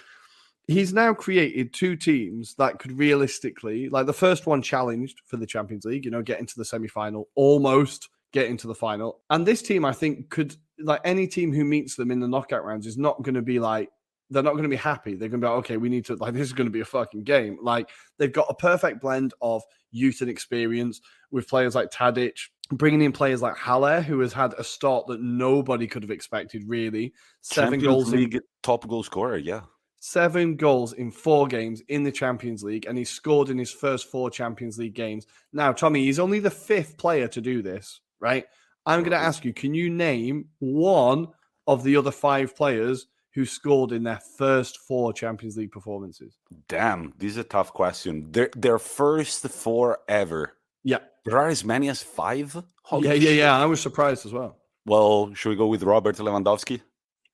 he's now created 2 teams that could realistically, like the first one challenged for the Champions League, get into the semi-final, almost getting to the final. And this team, I think, could, like any team who meets them in the knockout rounds is not going to be like, they're not going to be happy. They're going to be like, okay, we need to, like, this is going to be a fucking game. Like, they've got a perfect blend of youth and experience with players like Tadic, bringing in players like Haller, who has had a start that nobody could have expected, really. Champions League top goal scorer, yeah. 7 goals in 4 games in the Champions League, and he scored in his first 4 Champions League games. Now, Tommy, he's only the 5th player to do this, right? I'm going to ask you, can you name one of the other 5 players who scored in their first 4 Champions League performances? Damn, this is a tough question. Their first 4 ever. Yeah. There are as many as 5? Yeah. I was surprised as well. Well, should we go with Robert Lewandowski?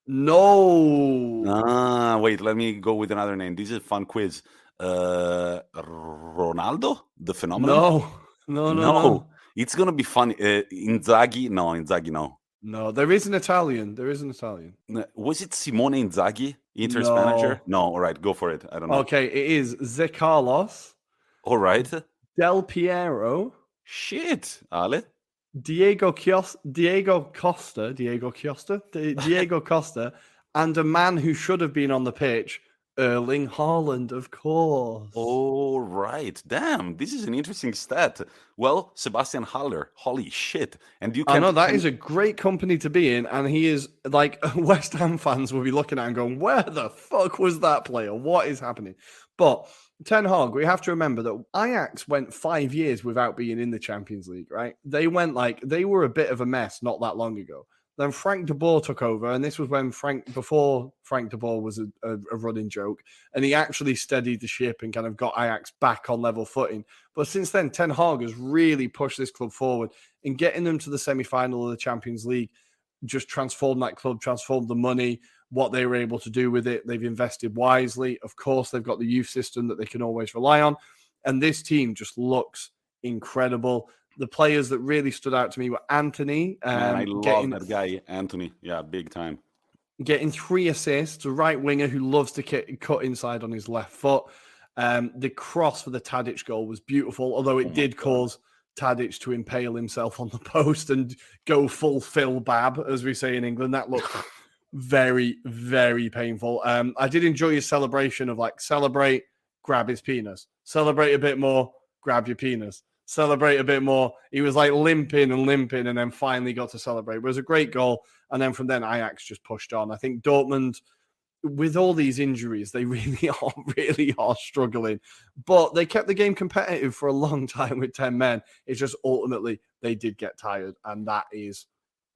No. Wait, let me go with another name. This is a fun quiz. Ronaldo? The phenomenon? No. It's going to be fun. Inzaghi? No, Inzaghi, no. No, there is an Italian. Was it Simone Inzaghi, Inter's No. manager? No, all right, go for it. I don't know. Okay, it is Zé Carlos. All right. Del Piero. Shit, Ale. Diego Costa, and a man who should have been on the pitch, Erling Haaland, of course. All right. Damn, this is an interesting stat. Well, Sebastian Haller, holy shit. And you can... I know, that is a great company to be in, and he is, like, West Ham fans will be looking at him going, where the fuck was that player? What is happening? But Ten Hag, we have to remember that Ajax went 5 years without being in the Champions League, right? They were a bit of a mess not that long ago. Then Frank de Boer took over, and this was when before Frank de Boer was a running joke, and he actually steadied the ship and kind of got Ajax back on level footing. But since then, Ten Hag has really pushed this club forward in getting them to the semi-final of the Champions League, just transformed that club, transformed the money, what they were able to do with it. They've invested wisely. Of course, they've got the youth system that they can always rely on. And this team just looks incredible. The players that really stood out to me were Anthony. Man, I love that guy, Anthony. Yeah, big time. Getting 3 assists, a right winger who loves to cut inside on his left foot. The cross for the Tadic goal was beautiful, although it did cause Tadic to impale himself on the post and go full Phil Babb, as we say in England. That looked very, very painful. I did enjoy his celebration of, like, celebrate, grab his penis. Celebrate a bit more, grab your penis. Celebrate a bit more. He was like limping and then finally got to celebrate. It was a great goal. And then from then, Ajax just pushed on. I think Dortmund, with all these injuries, they really are struggling. But they kept the game competitive for a long time with 10 men. It's just ultimately they did get tired. And that is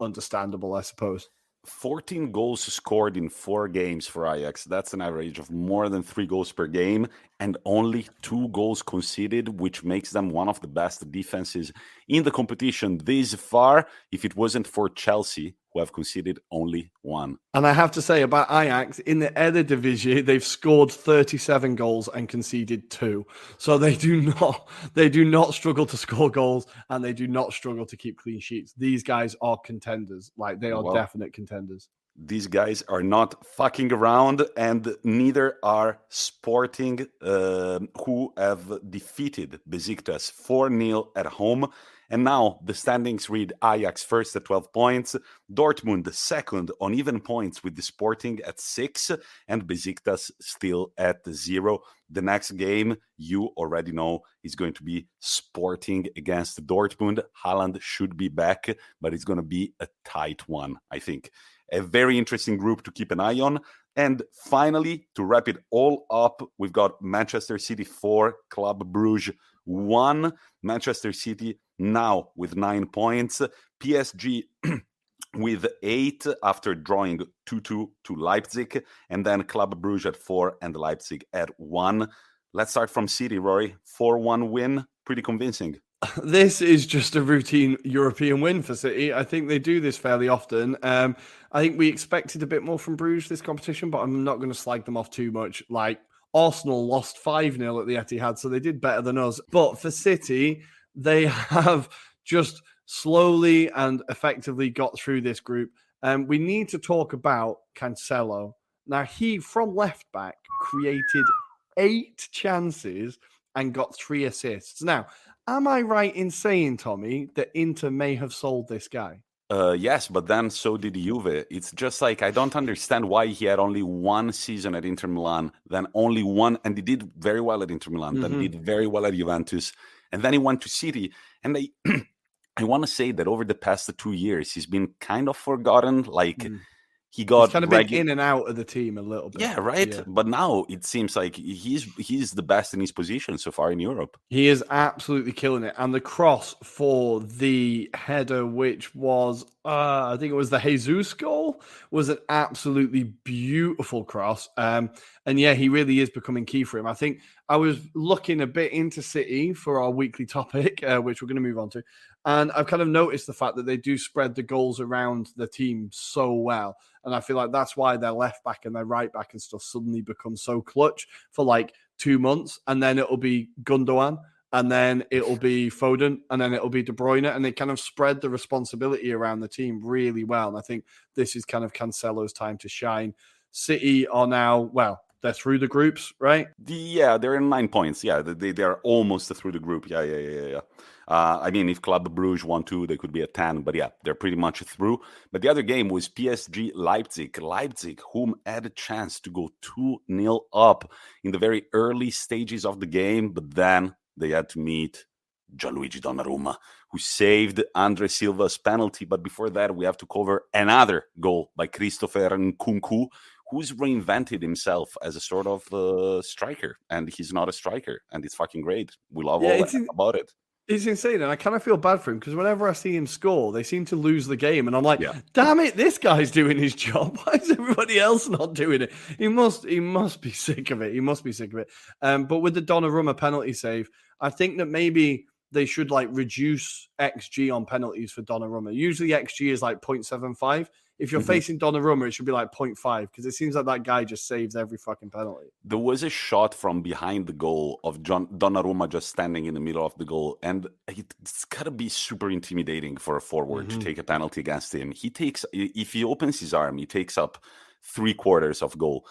understandable, I suppose. 14 goals scored in 4 games for Ajax. That's an average of more than 3 goals per game, and only 2 goals conceded, which makes them one of the best defenses in the competition this far, if it wasn't for Chelsea, who have conceded only 1. And I have to say about Ajax, in the Eredivisie, they've scored 37 goals and conceded 2. So they do not struggle to score goals, and they do not struggle to keep clean sheets. These guys are contenders. Like, they are definite contenders. These guys are not fucking around, and neither are Sporting, who have defeated Besiktas 4-0 at home. And now the standings read Ajax first at 12 points, Dortmund second on even points with the Sporting at 6, and Besiktas still at 0. The next game, you already know, is going to be Sporting against Dortmund. Haaland should be back, but it's going to be a tight one, I think. A very interesting group to keep an eye on. And finally, to wrap it all up, we've got Manchester City 4, Club Brugge 1. Manchester City now with 9 points. PSG with 8 after drawing 2-2 to Leipzig. And then Club Brugge at 4 and Leipzig at 1. Let's start from City, Rory. 4-1 win. Pretty convincing. This is just a routine European win for City. I think they do this fairly often. I think we expected a bit more from Bruges this competition, but I'm not going to slag them off too much. Like, Arsenal lost 5-0 at the Etihad, so they did better than us. But for City, they have just slowly and effectively got through this group. We need to talk about Cancelo. Now, he, from left back, created 8 chances and got 3 assists. Now, Am I right in saying, Tommy, that Inter may have sold this guy? Yes, but then so did Juve. It's just like I don't understand why he had only one season at Inter Milan, then only one, and he did very well at Inter Milan, then did very well at Juventus, and then he went to City. And I want to say that over the past 2 years, he's been kind of forgotten. Like he got He's kind of been in and out of the team a little bit. Yeah, right. Yeah. But now it seems like he's the best in his position so far in Europe. He is absolutely killing it. And the cross for the header, which was, I think it was the Jesus goal, was an absolutely beautiful cross. And yeah, he really is becoming key for him. I think I was looking a bit into City for our weekly topic, which we're going to move on to. And I've kind of noticed the fact that they do spread the goals around the team so well. And I feel like that's why their left back and their right back and stuff suddenly become so clutch for like 2 months. And then it'll be Gundogan, and then it'll be Foden, and then it'll be De Bruyne. And they kind of spread the responsibility around the team really well. And I think this is kind of Cancelo's time to shine. City are now, well, they're through the groups, right? Yeah, they're in 9 points. Yeah, they're almost through the group. Yeah. I mean, if Club Brugge won 2, they could be at 10. But yeah, they're pretty much through. But the other game was PSG Leipzig. Leipzig, whom had a chance to go 2-0 up in the very early stages of the game. But then they had to meet Gianluigi Donnarumma, who saved Andre Silva's penalty. But before that, we have to cover another goal by Christopher Nkunku, who's reinvented himself as a sort of striker. And he's not a striker. And it's fucking great. We love all that about it. It's insane, and I kind of feel bad for him because whenever I see him score, they seem to lose the game, and I'm like, damn it, this guy's doing his job. Why is everybody else not doing it? He must be sick of it. He must be sick of it. But with the Donnarumma penalty save, I think that maybe they should like reduce XG on penalties for Donnarumma. Usually XG is like 0.75. If you're facing Donnarumma, it should be like 0.5 because it seems like that guy just saves every fucking penalty. There was a shot from behind the goal of Donnarumma just standing in the middle of the goal, and it's got to be super intimidating for a forward to take a penalty against him. If he opens his arm, he takes up 3/4 of goal.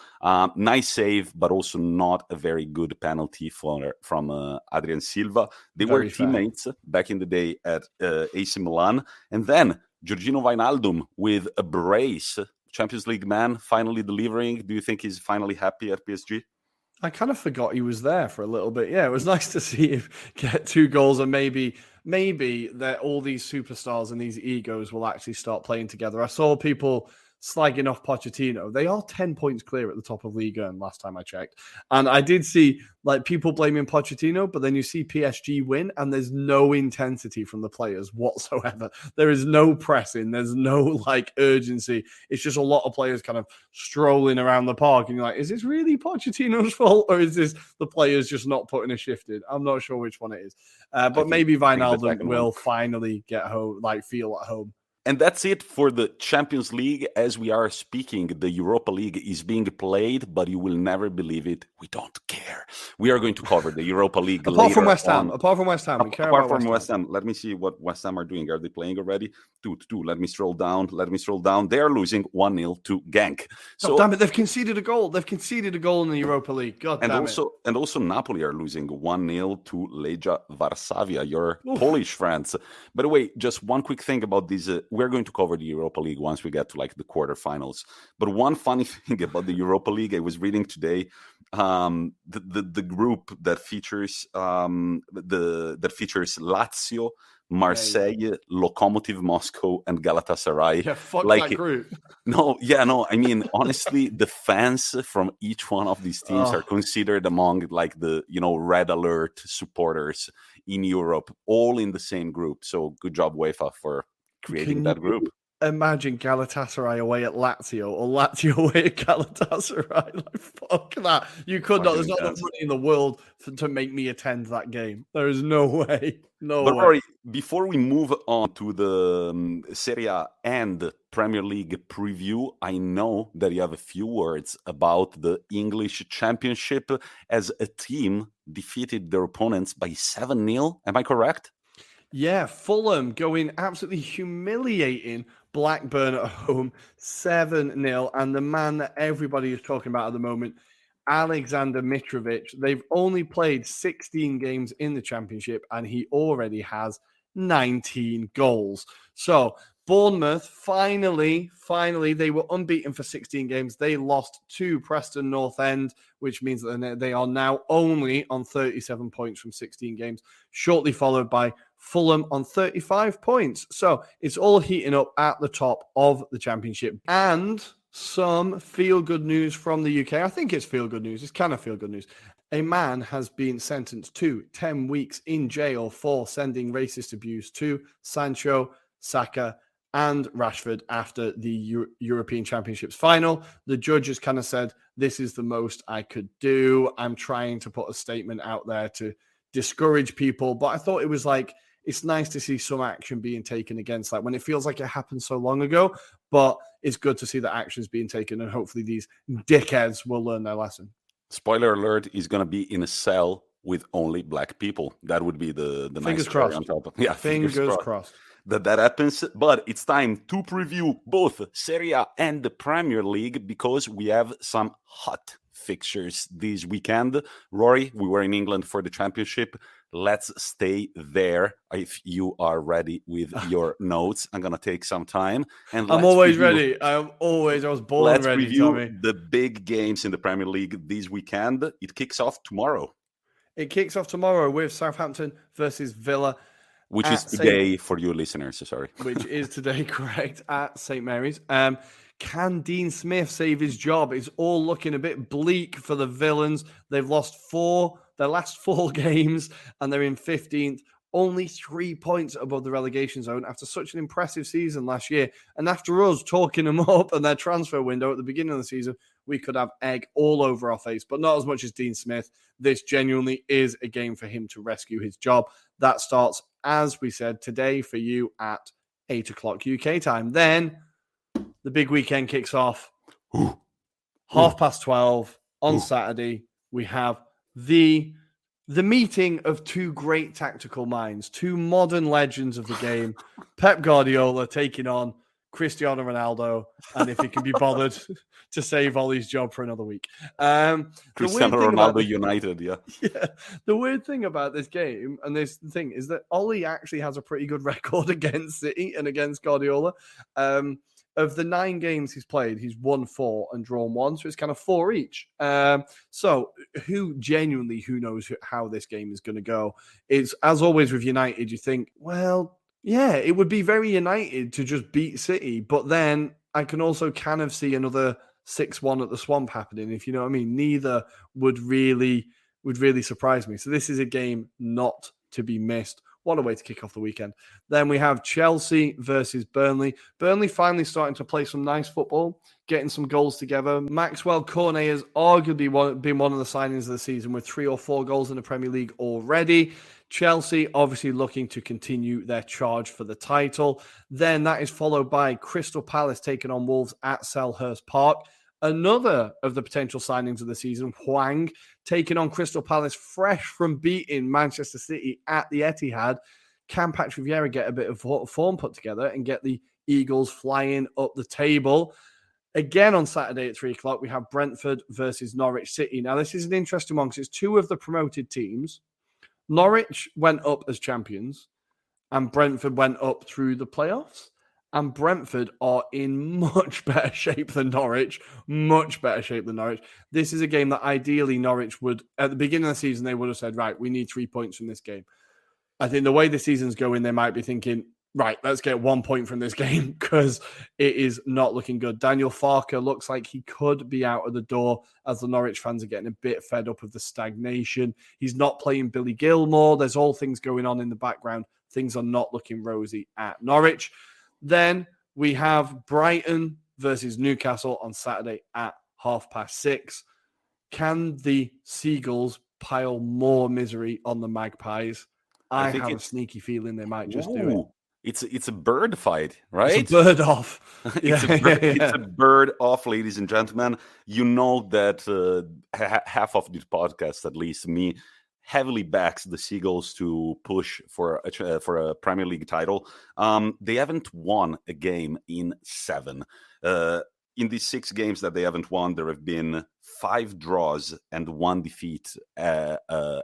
Nice save, but also not a very good penalty from Adrian Silva. They were teammates back in the day at AC Milan, and then Georgino Wijnaldum with a brace, Champions League man, finally delivering. Do you think he's finally happy at PSG? I kind of forgot he was there for a little bit. Yeah, it was nice to see him get 2 goals, and maybe that all these superstars and these egos will actually start playing together. I saw people slagging off Pochettino. They are 10 points clear at the top of Liga, and last time I checked. And I did see like people blaming Pochettino, but then you see PSG win and there's no intensity from the players whatsoever. There is no pressing. There's no like urgency. It's just a lot of players kind of strolling around the park, and you're like, is this really Pochettino's fault, or is this the players just not putting a shift in? I'm not sure which one it is. But maybe Wijnaldum will finally get home, like feel at home. And that's it for the Champions League. As we are speaking, the Europa League is being played, but you will never believe it. We don't care. We are going to cover the Europa League apart from West Ham. Apart from West Ham, we care apart about from West Ham. Let me see what West Ham are doing. Are they playing already? 2-2. Let me scroll down. They are losing 1-0 to Genk. So, damn it, they've conceded a goal. They've conceded a goal in the Europa League. God damn it. And also Napoli are losing 1-0 to Legia Varsavia, your Polish friends. By the way, just one quick thing about this. We're going to cover the Europa League once we get to like the quarterfinals. But one funny thing about the Europa League, I was reading today, the group that features Lazio, Marseille, Lokomotiv Moscow, and Galatasaray. Yeah, fuck that group. No. I mean, honestly, the fans from each one of these teams are considered among like the red alert supporters in Europe, all in the same group. So good job, UEFA, for creating that group. Imagine Galatasaray away at Lazio or Lazio away at Galatasaray. Like, fuck that. You could not. There's not enough money in the world to make me attend that game. There is no way. No way. Rory, before we move on to the Serie and Premier League preview, I know that you have a few words about the English Championship as a team defeated their opponents by 7-0. Am I correct? Yeah, Fulham going absolutely humiliating Blackburn at home, 7-0. And the man that everybody is talking about at the moment, Alexander Mitrovic. They've only played 16 games in the Championship, and he already has 19 goals. So Bournemouth, finally, they were unbeaten for 16 games. They lost to Preston North End, which means that they are now only on 37 points from 16 games, shortly followed by Fulham on 35 points. So it's all heating up at the top of the Championship. And some feel-good news from the UK. I think it's feel-good news. It's kind of feel-good news. A man has been sentenced to 10 weeks in jail for sending racist abuse to Sancho, Saka, and Rashford after the European Championships final. The judges kind of said, this is the most I could do. I'm trying to put a statement out there to discourage people. But I thought it was like, it's nice to see some action being taken against that when it feels like it happened so long ago. But it's good to see that actions being taken, and hopefully these dickheads will learn their lesson. Spoiler alert, he's going to be in a cell with only black people. That would be the fingers nice crossed. On top of, yeah, fingers crossed. That happens. But it's time to preview both Serie and the Premier League because we have some hot fixtures this weekend. Rory, we were in England for the Championship. Let's stay there. If you are ready with your notes, I'm going to take some time. And I'm always ready. I was born let's ready, review Tommy. The big games in the Premier League this weekend. It kicks off tomorrow. It kicks off tomorrow with Southampton versus Villa. Which is today for you listeners, sorry. Which is today, correct, at St. Mary's. Can Dean Smith save his job? It's all looking a bit bleak for the Villains. They've lost their last 4 games, and they're in 15th, only 3 points above the relegation zone after such an impressive season last year. And after us talking them up and their transfer window at the beginning of the season, we could have egg all over our face, but not as much as Dean Smith. This genuinely is a game for him to rescue his job. That starts, as we said, today for you at 8 o'clock UK time. Then the big weekend kicks off. 12:30 on Saturday. We have the meeting of 2 great tactical minds, 2 modern legends of the game. Pep Guardiola taking on Cristiano Ronaldo, and if he can be bothered to save Ollie's job for another week. Cristiano Ronaldo United, yeah. The weird thing about this game and this thing is that Ollie actually has a pretty good record against City and against Guardiola. Of the 9 games he's played, he's won 4 and drawn 1, so it's kind of 4 each. So who knows how this game is going to go? It's, as always with United, you think, well, yeah, it would be very United to just beat City, but then I can also kind of see another 6-1 at the Swamp happening, if you know what I mean. Neither would really surprise me. So this is a game not to be missed. What a way to kick off the weekend. Then we have Chelsea versus Burnley. Burnley finally starting to play some nice football, getting some goals together. Maxwell Cornet has arguably been one of the signings of the season with 3 or 4 goals in the Premier League already. Chelsea obviously looking to continue their charge for the title. Then that is followed by Crystal Palace taking on Wolves at Selhurst Park. Another of the potential signings of the season, Hwang, taking on Crystal Palace fresh from beating Manchester City at the Etihad. Can Patrick Vieira get a bit of form put together and get the Eagles flying up the table? Again on Saturday at 3 o'clock, we have Brentford versus Norwich City. Now, this is an interesting one because it's 2 of the promoted teams. Norwich went up as champions and Brentford went up through the playoffs. And Brentford are in much better shape than Norwich. This is a game that ideally Norwich would, at the beginning of the season, they would have said, right, we need 3 points from this game. I think the way the season's going, they might be thinking, right, let's get 1 point from this game because it is not looking good. Daniel Farke looks like he could be out of the door as the Norwich fans are getting a bit fed up of the stagnation. He's not playing Billy Gilmore. There's all things going on in the background. Things are not looking rosy at Norwich. Then we have Brighton versus Newcastle on Saturday at 6:30. Can the Seagulls pile more misery on the Magpies? I have a sneaky feeling they might just do it. It's a bird fight, right? It's a bird off. It's a bird off, ladies and gentlemen. You know that half of this podcast, at least me, heavily backs the Seagulls to push for a Premier League title. They haven't won a game in 7. in these 6 games that they haven't won, there have been 5 draws and 1 defeat at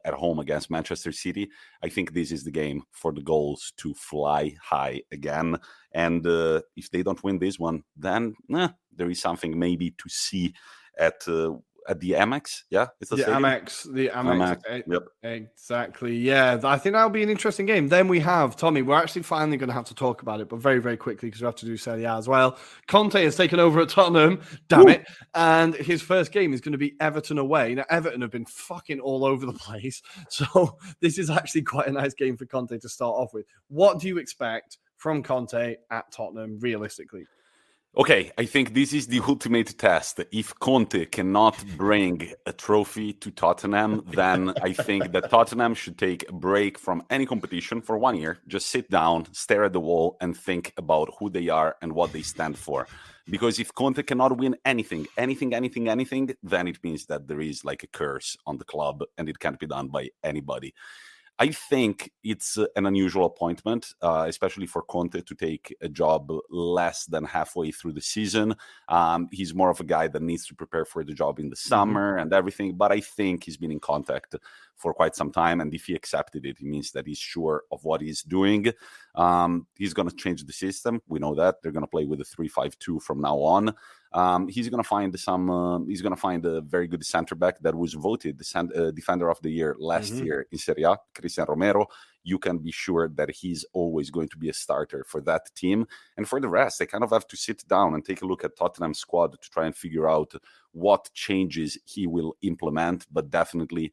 home against Manchester City. I think this is the game for the goals to fly high again. And if they don't win this one, then there is something maybe to see at the Amex. Yeah, it's the Amex. Yep. Exactly. Yeah, I think that'll be an interesting game. Then we have, Tommy, we're actually finally going to have to talk about it, but very, very quickly because we have to do Serie A as well. Conte has taken over at Tottenham, damn it. And his first game is going to be Everton away. Now, Everton have been fucking all over the place. So this is actually quite a nice game for Conte to start off with. What do you expect from Conte at Tottenham, realistically? Okay, I think this is the ultimate test. If Conte cannot bring a trophy to Tottenham, then I think that Tottenham should take a break from any competition for 1 year. Just sit down, stare at the wall, and think about who they are and what they stand for. Because if Conte cannot win anything, then it means that there is like a curse on the club and it can't be done by anybody. I think it's an unusual appointment, especially for Conte to take a job less than halfway through the season. He's more of a guy that needs to prepare for the job in the summer and everything. But I think he's been in contact for quite some time. And if he accepted it, it means that he's sure of what he's doing. He's going to change the system. We know that. They're going to play with a 3-5-2 from now on. He's going to find a very good center back that was voted the defender of the year last year in Serie A, Cristian Romero. You can be sure that he's always going to be a starter for that team. And for the rest, they kind of have to sit down and take a look at Tottenham's squad to try and figure out what changes he will implement. But definitely,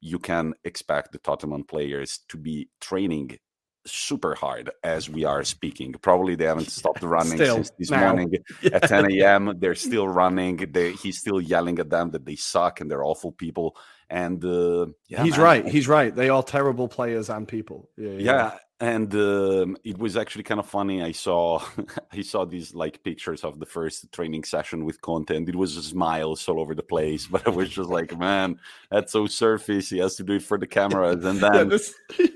you can expect the Tottenham players to be training super hard as we are speaking. Probably they haven't stopped running since this morning at 10 a.m. They're still running. He's still yelling at them that they suck and they're awful people. And he's right. He's right. They are terrible players and people. Yeah. And it was actually kind of funny. I saw these like pictures of the first training session with Conte, and it was smiles all over the place. But I was just like, man, that's so surface. He has to do it for the cameras, and then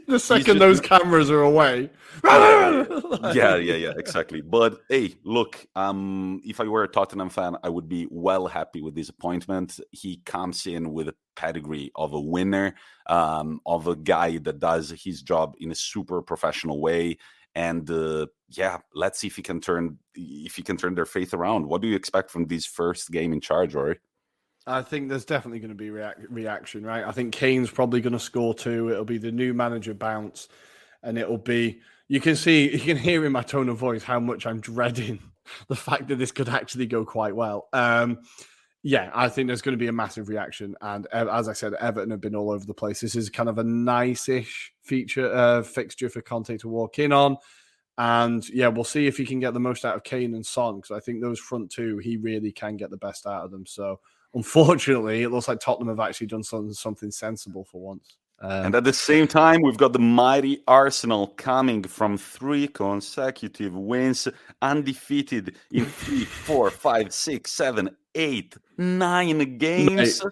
the second those cameras are away, yeah, exactly. But hey, look, if I were a Tottenham fan, I would be well happy with this appointment. He comes in with a pedigree of a winner, of a guy that does his job in a super professional way, and let's see if he can turn their faith around. What do you expect from this first game in charge, Rory? I think there's definitely going to be reaction, right? I think Kane's probably going to score 2. It'll be the new manager bounce, and it'll be, you can hear in my tone of voice how much I'm dreading the fact that this could actually go quite well. Yeah, I think there's going to be a massive reaction. And as I said, Everton have been all over the place. This is kind of a nice-ish fixture for Conte to walk in on. And yeah, we'll see if he can get the most out of Kane and Son, because I think those front two, he really can get the best out of them. So unfortunately, it looks like Tottenham have actually done something sensible for once. And at the same time, we've got the mighty Arsenal coming from 3 consecutive wins, undefeated in 3, 4, 5, 6, 7, 8, 9 games.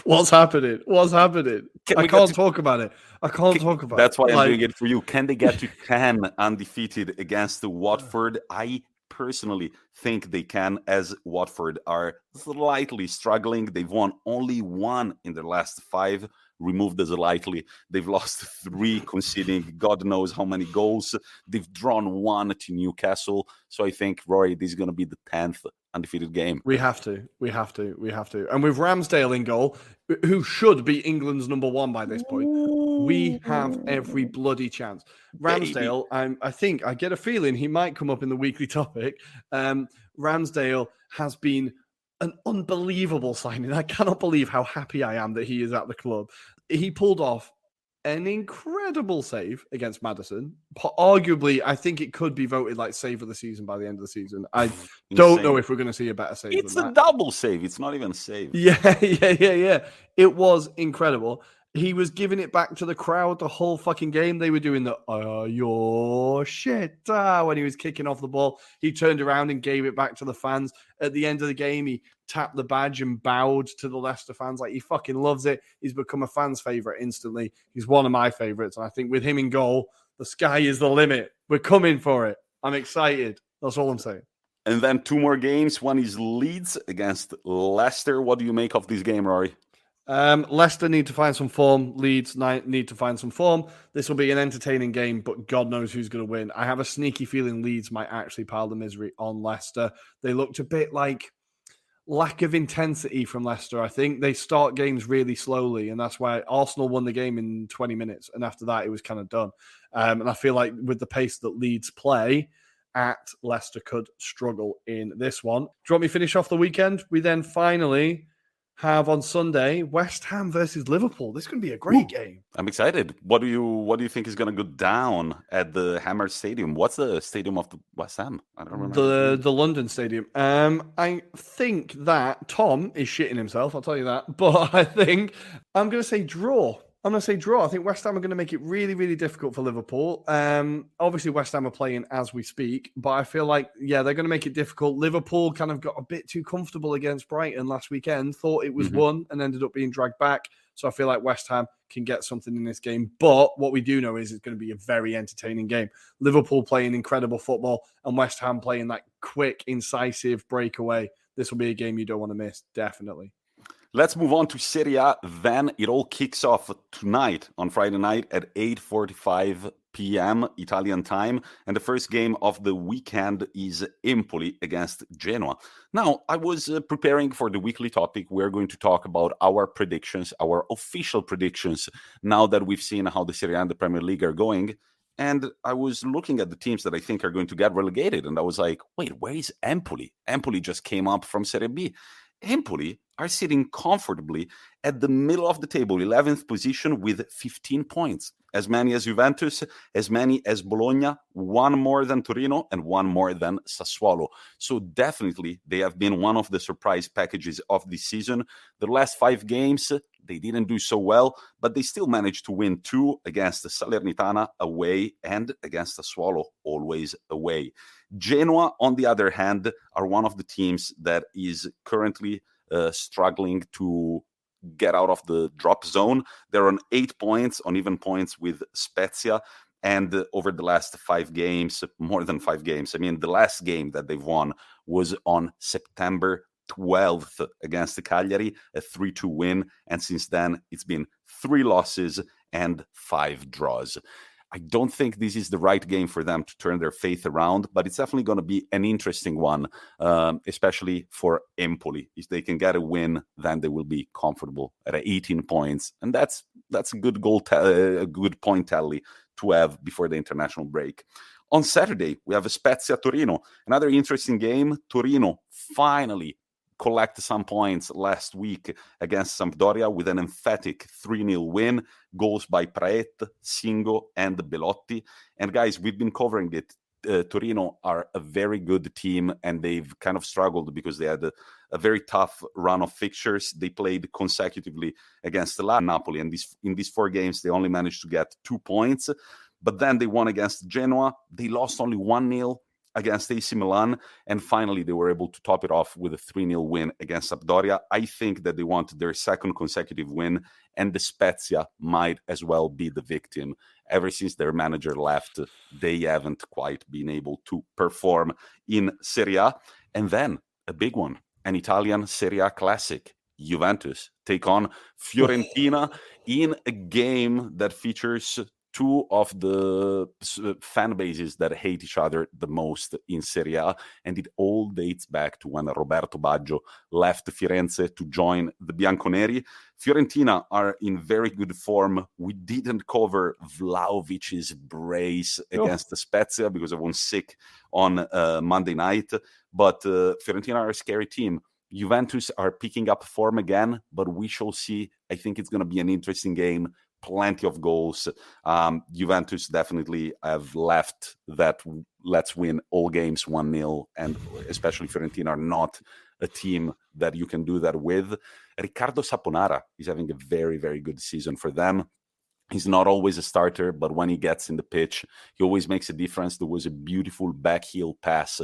What's happening? I can't talk about it. That's why I'm doing it for you. Can they get to 10 undefeated against the Watford? I personally think they can, as Watford are slightly struggling. They've won only 1 in their last 5. Removed as lightly. They've lost 3, conceding God knows how many goals. They've drawn 1 to Newcastle. So I think, Rory, this is going to be the 10th undefeated game. We have to. And with Ramsdale in goal, who should be England's number 1 by this point, we have every bloody chance. Ramsdale, I get a feeling he might come up in the weekly topic. Ramsdale has been an unbelievable signing. I cannot believe how happy I am that he is at the club. He pulled off an incredible save against Maddison. Arguably, I think it could be voted like save of the season by the end of the season. I don't know if we're going to see a better save. It's a double save. It's not even a save. Yeah. It was incredible. He was giving it back to the crowd the whole fucking game. They were doing the your shit when he was kicking off the ball. He turned around and gave it back to the fans. At the end of the game, he tapped the badge and bowed to the Leicester fans. Like, he fucking loves it. He's become a fan's favorite instantly. He's one of my favorites. And I think with him in goal, the sky is the limit. We're coming for it. I'm excited. That's all I'm saying. And then 2 more games. One is Leeds against Leicester. What do you make of this game, Rory? Leicester need to find some form. Leeds need to find some form. This will be an entertaining game, but God knows who's going to win. I have a sneaky feeling Leeds might actually pile the misery on Leicester. They looked a bit like lack of intensity from Leicester. I think they start games really slowly, and that's why Arsenal won the game in 20 minutes, and after that, it was kind of done. And I feel like with the pace that Leeds play at, Leicester could struggle in this one. Do you want me to finish off the weekend? We then finally have on Sunday West Ham versus Liverpool. This is going to be a great game. I'm excited. What do you think is going to go down at the Hammer Stadium? What's the stadium of the West Ham? I don't remember. The London Stadium. I think that Tom is shitting himself. I'll tell you that. But I think I'm going to say draw. I think West Ham are going to make it really, really difficult for Liverpool. Obviously, West Ham are playing as we speak, but I feel like, they're going to make it difficult. Liverpool kind of got a bit too comfortable against Brighton last weekend, thought it was won and ended up being dragged back. So I feel like West Ham can get something in this game. But what we do know is it's going to be a very entertaining game. Liverpool playing incredible football and West Ham playing that quick, incisive breakaway. This will be a game you don't want to miss, definitely. Let's move on to Serie A. Then it all kicks off tonight on Friday night at 8:45 p.m. Italian time. And the first game of the weekend is Empoli against Genoa. Now, I was preparing for the weekly topic. We're going to talk about our predictions, our official predictions, now that we've seen how the Serie A and the Premier League are going. And I was looking at the teams that I think are going to get relegated. And I was like, wait, where is Empoli? Empoli just came up from Serie B. Empoli are sitting comfortably at the middle of the table, 11th position with 15 points. As many as Juventus, as many as Bologna, one more than Torino, and one more than Sassuolo. So definitely they have been one of the surprise packages of this season. The last 5 games, they didn't do so well, but they still managed to win 2 against the Salernitana away and against Sassuolo, always away. Genoa, on the other hand, are one of the teams that is currently struggling to get out of the drop zone. They're on 8 points, on even points with Spezia. And over the last 5 games, more than 5 games, I mean, the last game that they've won was on September 12th against the Cagliari, a 3-2 win. And since then, it's been 3 losses and 5 draws. I don't think this is the right game for them to turn their faith around, but it's definitely going to be an interesting one, especially for Empoli. If they can get a win, then they will be comfortable at 18 points, and that's a good a good point tally to have before the international break. On Saturday, we have a Spezia Torino, another interesting game. Torino finally collect some points last week against Sampdoria with an emphatic 3-0 win. Goals by Praet, Singo, and Belotti. And guys, we've been covering it. Torino are a very good team, and they've kind of struggled because they had a very tough run of fixtures. They played consecutively against Napoli, and in these 4 games, they only managed to get 2 points. But then they won against Genoa. They lost only 1-0 against AC Milan, and finally they were able to top it off with a 3-0 win against Sampdoria. I think that they want their second consecutive win, and the Spezia might as well be the victim. Ever since their manager left, they haven't quite been able to perform in Serie A. And then a big one, an Italian Serie A classic. Juventus take on Fiorentina in a game that features 2 of the fan bases that hate each other the most in Serie A, and it all dates back to when Roberto Baggio left Firenze to join the Bianconeri. Fiorentina are in very good form. We didn't cover Vlahovic's brace against the Spezia because I was sick on Monday night, but Fiorentina are a scary team. Juventus are picking up form again, but we shall see. I think it's going to be an interesting game. Plenty of goals. Juventus definitely have left that let's win all games 1-0, and especially Fiorentina are not a team that you can do that with. Riccardo Saponara is having a very, very good season for them. He's not always a starter, but when he gets in the pitch, he always makes a difference. There was a beautiful backheel pass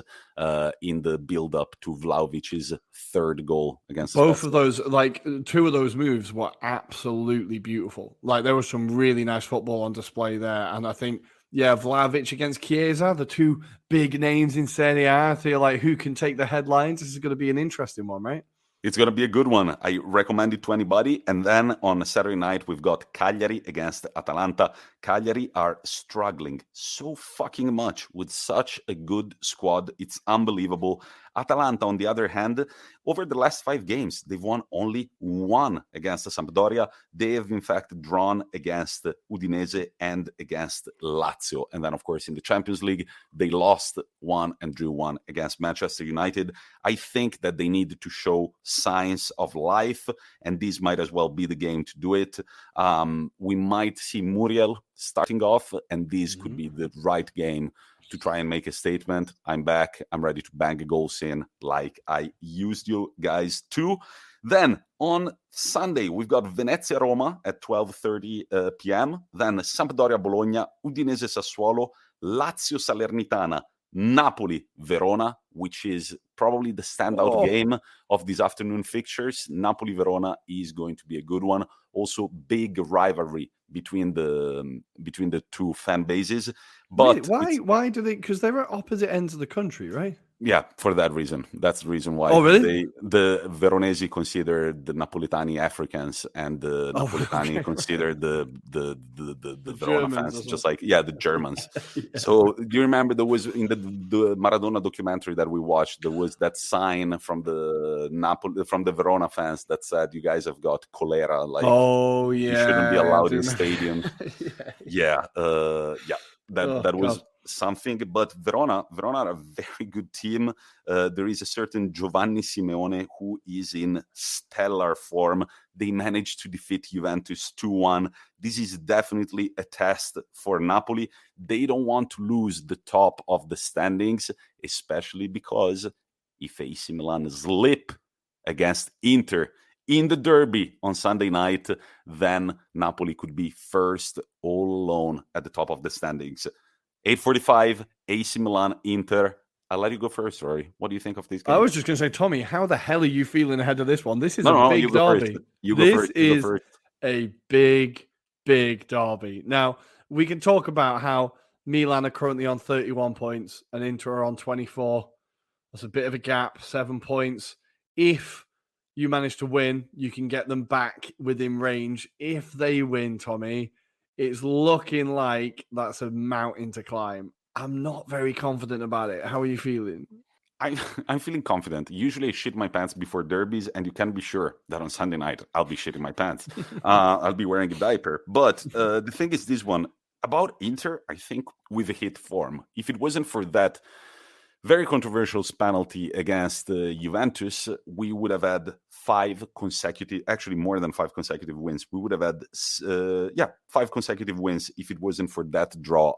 in the build-up to Vlahovic's 3rd goal against both of those, like 2 of those moves were absolutely beautiful. Like there was some really nice football on display there, and I think Vlahovic against Chiesa, the two big names in Serie A. I feel like who can take the headlines? This is going to be an interesting one, right? It's going to be a good one. I recommend it to anybody. And then on Saturday night, we've got Cagliari against Atalanta. Cagliari are struggling so fucking much with such a good squad. It's unbelievable. Atalanta, on the other hand, over the last 5 games, they've won only 1 against Sampdoria. They have, in fact, drawn against Udinese and against Lazio. And then, of course, in the Champions League, they lost 1 and drew 1 against Manchester United. I think that they need to show signs of life, and this might as well be the game to do it. We might see Muriel starting off, and this could be the right game to try and make a statement. I'm back. I'm ready to bang goals in like I used you guys to. Then on Sunday, we've got Venezia Roma at 12:30 p.m. Then Sampdoria Bologna, Udinese Sassuolo, Lazio Salernitana, Napoli Verona, which is probably the standout game of these afternoon fixtures. Napoli Verona is going to be a good one. Also, big rivalry between the two fan bases. But really? Why do they? Because they're at opposite ends of the country, right? Yeah, for that reason. That's the reason why. Oh, really? The Veronesi consider the Napolitani Africans, and the Napolitani consider the Verona fans just like the Germans. So do you remember there was in the Maradona documentary that we watched, there was that sign from the Verona fans that said, "You guys have got cholera. Like, you shouldn't be allowed in stadium." That was something. But Verona are a very good team. There is a certain Giovanni Simeone who is in stellar form. They managed to defeat Juventus 2-1. This is definitely a test for Napoli. They don't want to lose the top of the standings, especially because if AC Milan slip against Inter in the derby on Sunday night, then Napoli could be first all alone at the top of the standings. 8:45, AC Milan, Inter. I'll let you go first, Rory. What do you think of this game? I was just going to say, Tommy, how the hell are you feeling ahead of this one? This is a big derby. This is a big, big derby. Now, we can talk about how Milan are currently on 31 points and Inter are on 24. That's a bit of a gap, 7 points. If you manage to win, you can get them back within range. If they win, Tommy, it's looking like that's a mountain to climb. I'm not very confident about it. How are you feeling? I'm feeling confident. Usually I shit my pants before derbies, and you can be sure that on Sunday night I'll be shitting my pants. I'll be wearing a diaper. But the thing is this one. About Inter, I think we've hit form. If it wasn't for that very controversial penalty against Juventus, we would have had 5 consecutive, actually more than 5 consecutive wins. We would have had, 5 consecutive wins if it wasn't for that draw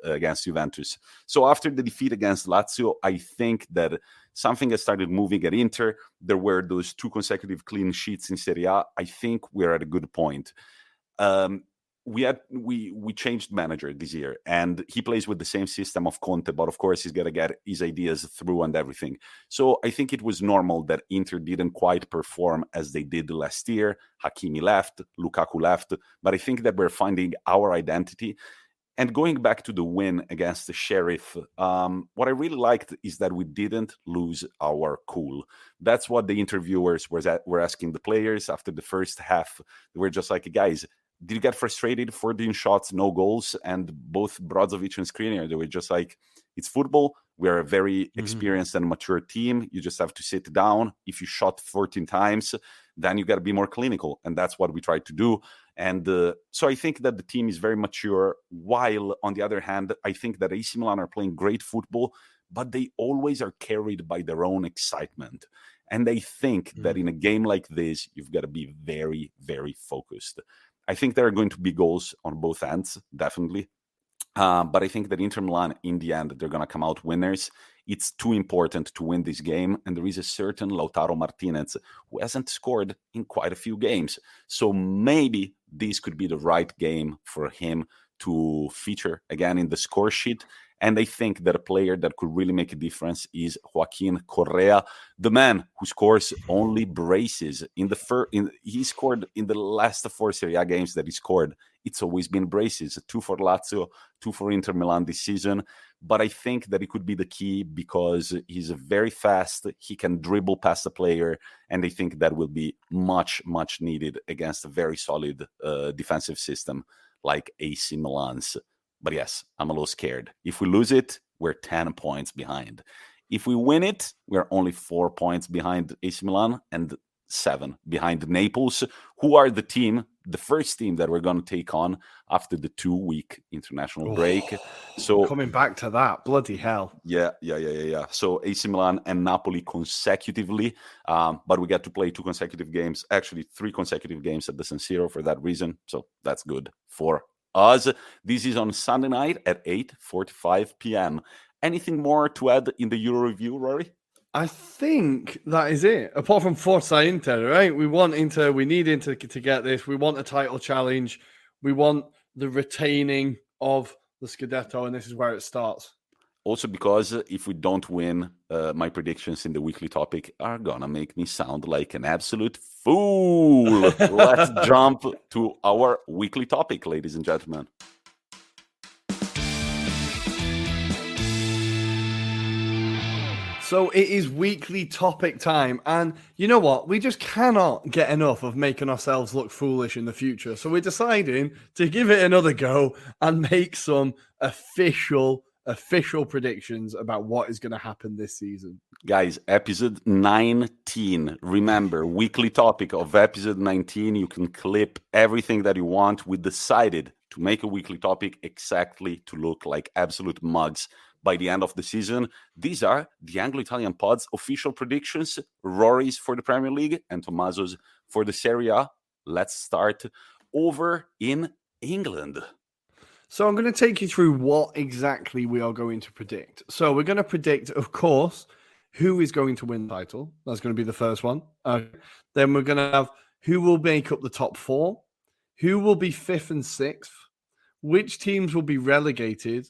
against Juventus. So after the defeat against Lazio, I think that something has started moving at Inter. There were those 2 consecutive clean sheets in Serie A. I think we're at a good point. We changed manager this year, and he plays with the same system of Conte, but of course he's got to get his ideas through and everything. So I think it was normal that Inter didn't quite perform as they did last year. Hakimi left, Lukaku left, but I think that we're finding our identity. And going back to the win against the Sheriff, what I really liked is that we didn't lose our cool. That's what the interviewers were asking the players after the first half. They were just like, guys, did you get frustrated? 14 shots, no goals? And both Brozovic and Skriniar, they were just like, it's football. We are a very experienced and mature team. You just have to sit down. If you shot 14 times, then you got to be more clinical. And that's what we tried to do. And so I think that the team is very mature. While, on the other hand, I think that AC Milan are playing great football, but they always are carried by their own excitement. And I think that in a game like this, you've got to be very, very focused. I think there are going to be goals on both ends, definitely. But I think that Inter Milan, in the end, they're going to come out winners. It's too important to win this game. And there is a certain Lautaro Martinez who hasn't scored in quite a few games. So maybe this could be the right game for him to feature again in the score sheet. And I think that a player that could really make a difference is Joaquin Correa, the man who scores only braces. He scored in the last 4 Serie A games that he scored. It's always been braces, 2 for Lazio, 2 for Inter Milan this season. But I think that it could be the key because he's very fast. He can dribble past the player. And I think that will be much, much needed against a very solid defensive system like AC Milan's. But yes, I'm a little scared. If we lose it, we're 10 points behind. If we win it, we're only 4 points behind AC Milan and 7 behind Naples, who are the first team that we're going to take on after the 2-week international break. So coming back to that, bloody hell. Yeah. So AC Milan and Napoli consecutively, but we get to play 2 consecutive games, actually 3 consecutive games at the San Siro for that reason. So that's good for us. This is on Sunday night at 8:45 p.m. Anything more to add in the Euroreview, Rory? I think that is it. Apart from Forza Inter, right? We need Inter to get this. We want a title challenge. We want the retaining of the Scudetto, and this is where it starts. Also because if we don't win, my predictions in the weekly topic are gonna make me sound like an absolute fool. Let's jump to our weekly topic, ladies and gentlemen. So it is weekly topic time. And you know what? We just cannot get enough of making ourselves look foolish in the future. So we're deciding to give it another go and make some official predictions about what is going to happen this season. Guys, episode 19. Remember, weekly topic of episode 19. You can clip everything that you want. We decided to make a weekly topic exactly to look like absolute mugs by the end of the season. These are the Anglo-Italian pod's official predictions, Rory's for the Premier League and Tommaso's for the Serie A. Let's start over in England. So I'm going to take you through what exactly we are going to predict. So we're going to predict, of course, who is going to win the title. That's going to be the first one. Then we're going to have who will make up the top 4, who will be 5th and 6th, which teams will be relegated,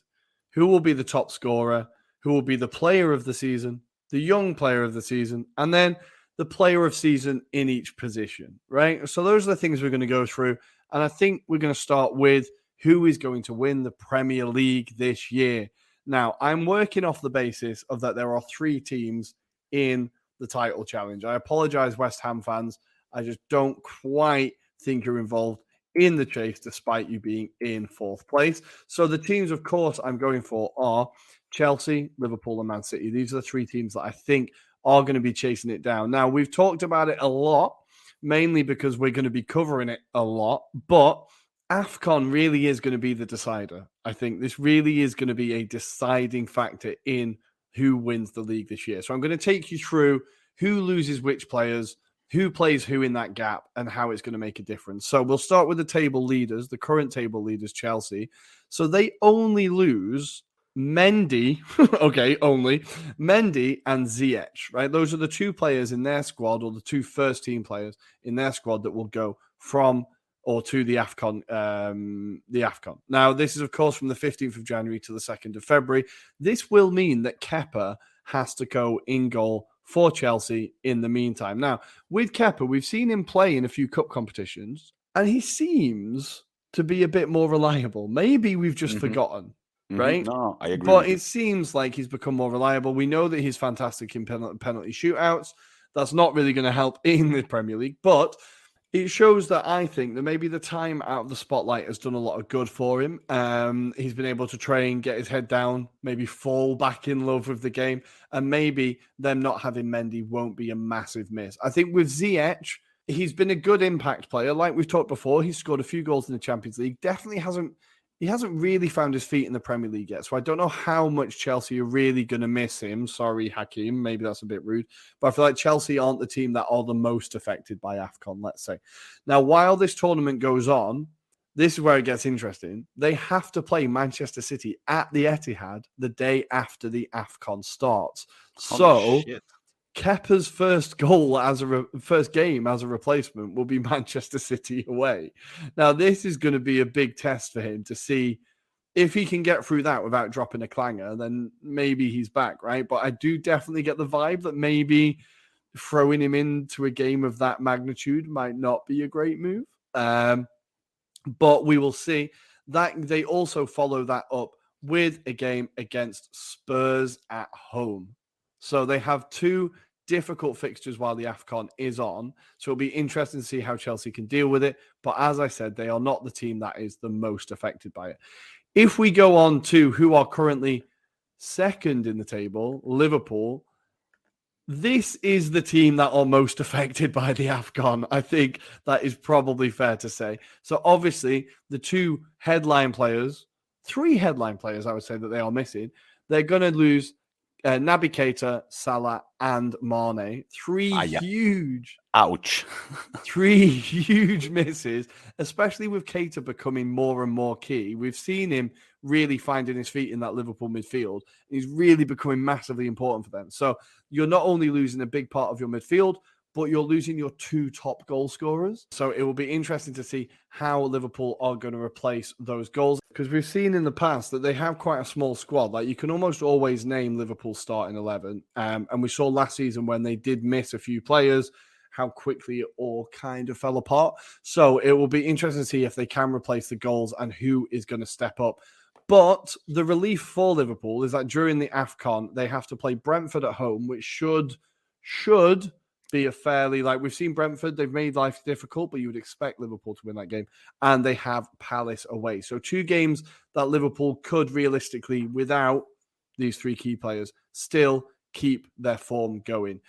who will be the top scorer, who will be the player of the season, the young player of the season, and then the player of season in each position, right? So those are the things we're going to go through. And I think we're going to start with who is going to win the Premier League this year. Now, I'm working off the basis of that there are 3 teams in the title challenge. I apologize, West Ham fans. I just don't quite think you're involved in the chase, despite you being in 4th place. So the teams, of course, I'm going for are Chelsea, Liverpool, and Man City. These are the 3 teams that I think are going to be chasing it down. Now, we've talked about it a lot, mainly because we're going to be covering it a lot, but AFCON really is going to be the decider. I think this really is going to be a deciding factor in who wins the league this year. So I'm going to take you through who loses which players, who plays who in that gap, and how it's going to make a difference. So we'll start with the table leaders, the current table leaders, Chelsea. So they only lose Mendy, only Mendy and Ziyech, right? Those are the 2 players in their squad, or the 2 first team players in their squad that will go from or to the AFCON. Now, this is, of course, from the 15th of January to the 2nd of February. This will mean that Kepa has to go in goal for Chelsea in the meantime. Now, with Kepa, we've seen him play in a few cup competitions, and he seems to be a bit more reliable. Maybe we've just forgotten, right? No, I agree. But it seems like he's become more reliable. We know that he's fantastic in penalty shootouts. That's not really going to help in the Premier League, but it shows that I think that maybe the time out of the spotlight has done a lot of good for him. He's been able to train, get his head down, maybe fall back in love with the game, and maybe them not having Mendy won't be a massive miss. I think with Ziyech, he's been a good impact player. Like we've talked before, he's scored a few goals in the Champions League. Definitely hasn't really found his feet in the Premier League yet. So I don't know how much Chelsea are really going to miss him. Sorry, Hakim. Maybe that's a bit rude. But I feel like Chelsea aren't the team that are the most affected by AFCON, let's say. Now, while this tournament goes on, this is where it gets interesting. They have to play Manchester City at the Etihad the day after the AFCON starts. So Kepa's first goal first game as a replacement will be Manchester City away. Now, this is going to be a big test for him to see if he can get through that without dropping a clanger, then maybe he's back, right? But I do definitely get the vibe that maybe throwing him into a game of that magnitude might not be a great move. But we will see. That they also follow that up with a game against Spurs at home. So they have two difficult fixtures while the AFCON is on. So it'll be interesting to see how Chelsea can deal with it. But as I said, they are not the team that is the most affected by it. If we go on to who are currently second in the table, Liverpool, this is the team that are most affected by the AFCON. I think that is probably fair to say. So obviously, the two headline players, three headline players, I would say that they are missing. They're going to lose Naby Keita, Salah, and Mane. Ouch. Three huge misses, especially with Keita becoming more and more key. We've seen him really finding his feet in that Liverpool midfield. He's really becoming massively important for them. So you're not only losing a big part of your midfield, but you're losing your two top goal scorers. So it will be interesting to see how Liverpool are going to replace those goals, because we've seen in the past that they have quite a small squad. Like, you can almost always name Liverpool's starting 11. And we saw last season when they did miss a few players, how quickly it all kind of fell apart. So it will be interesting to see if they can replace the goals and who is going to step up. But the relief for Liverpool is that during the AFCON, they have to play Brentford at home, which should be a fairly, like, we've seen Brentford, they've made life difficult, but you would expect Liverpool to win that game. And they have Palace away. So two games that Liverpool could realistically, without these three key players, still keep their form going.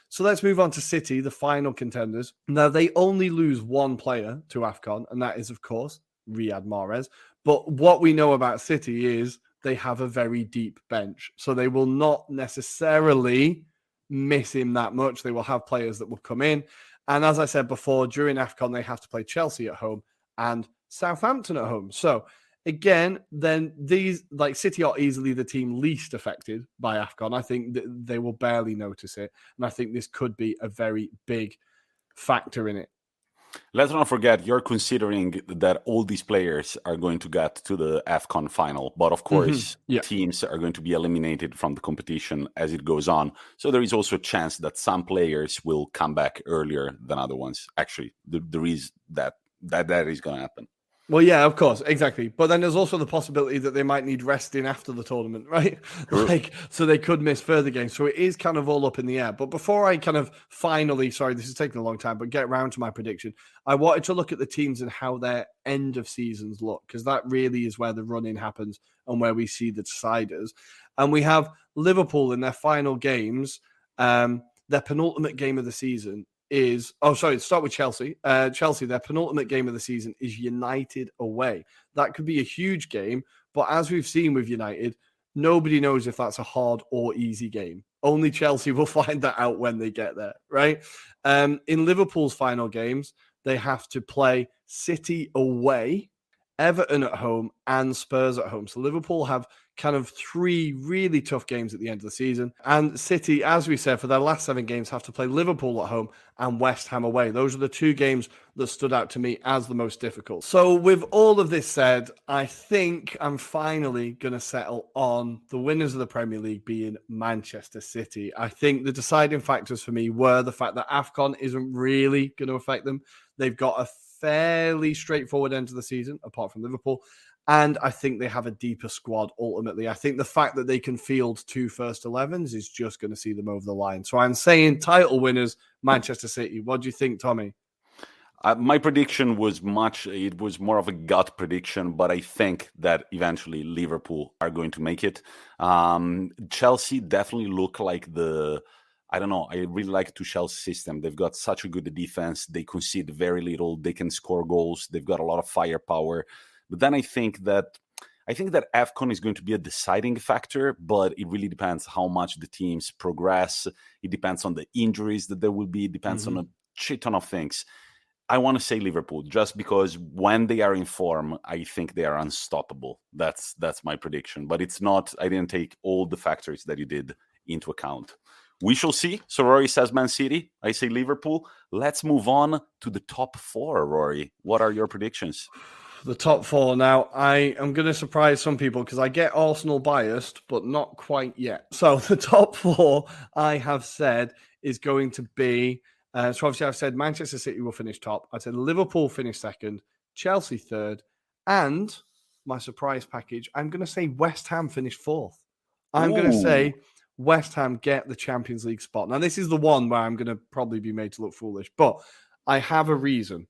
So let's move on to City, the final contenders. Now, they only lose one player to AFCON, and that is, of course, Riyad Mahrez. But what we know about City is they have a very deep bench. So they will not necessarily miss him that much. They will have players that will come in. And as I said before, during AFCON, they have to play Chelsea at home and Southampton at home. So again, then these, like, City are easily the team least affected by AFCON. I think they will barely notice it. And I think this could be a very big factor in it. Let's not forget, you're considering that all these players are going to get to the AFCON final. But of course, teams are going to be eliminated from the competition as it goes on. So there is also a chance that some players will come back earlier than other ones. Actually, there is that is going to happen. Well, yeah, of course, exactly. But then there's also the possibility that they might need resting after the tournament, right? So they could miss further games. So it is kind of all up in the air. But before I kind of finally, sorry, this is taking a long time, but get around to my prediction, I wanted to look at the teams and how their end of seasons look, because that really is where the run-in happens and where we see the deciders. And we have Liverpool in their final games, their penultimate game of the season start with Chelsea. Chelsea, their penultimate game of the season is United away. That could be a huge game, but as we've seen with United, nobody knows if that's a hard or easy game. Only Chelsea will find that out when they get there, right? In Liverpool's final games, they have to play City away, Everton at home, and Spurs at home. So Liverpool have kind of three really tough games at the end of the season. And City, as we said, for their last 7 games, have to play Liverpool at home and West Ham away. Those are the 2 games that stood out to me as the most difficult. So with all of this said, I think I'm finally going to settle on the winners of the Premier League being Manchester City. I think the deciding factors for me were the fact that AFCON isn't really going to affect them. They've got a fairly straightforward end to the season, apart from Liverpool. And I think they have a deeper squad ultimately. I think the fact that they can field 2 first 11s is just going to see them over the line. So I'm saying title winners, Manchester City. What do you think, Tommy? My prediction was more of a gut prediction, but I think that eventually Liverpool are going to make it. Chelsea definitely look like I don't know. I really like Tuchel's system. They've got such a good defense. They concede very little. They can score goals. They've got a lot of firepower. But then I think that AFCON is going to be a deciding factor, but it really depends how much the teams progress. It depends on the injuries that there will be. It depends on a shit ton of things. I want to say Liverpool just because when they are in form, I think they are unstoppable. That's my prediction. But it's not. I didn't take all the factors that you did into account. We shall see. So Rory says Man City. I say Liverpool. Let's move on to the top 4, Rory. What are your predictions? The top 4. Now, I am going to surprise some people because I get Arsenal biased, but not quite yet. So the top 4 I have said is going to be, so obviously I've said Manchester City will finish top. I said Liverpool finish second, Chelsea third, and my surprise package, I'm going to say West Ham finish 4th. I'm going to say West Ham get the Champions League spot. Now, this is the one where I'm going to probably be made to look foolish, but I have a reason.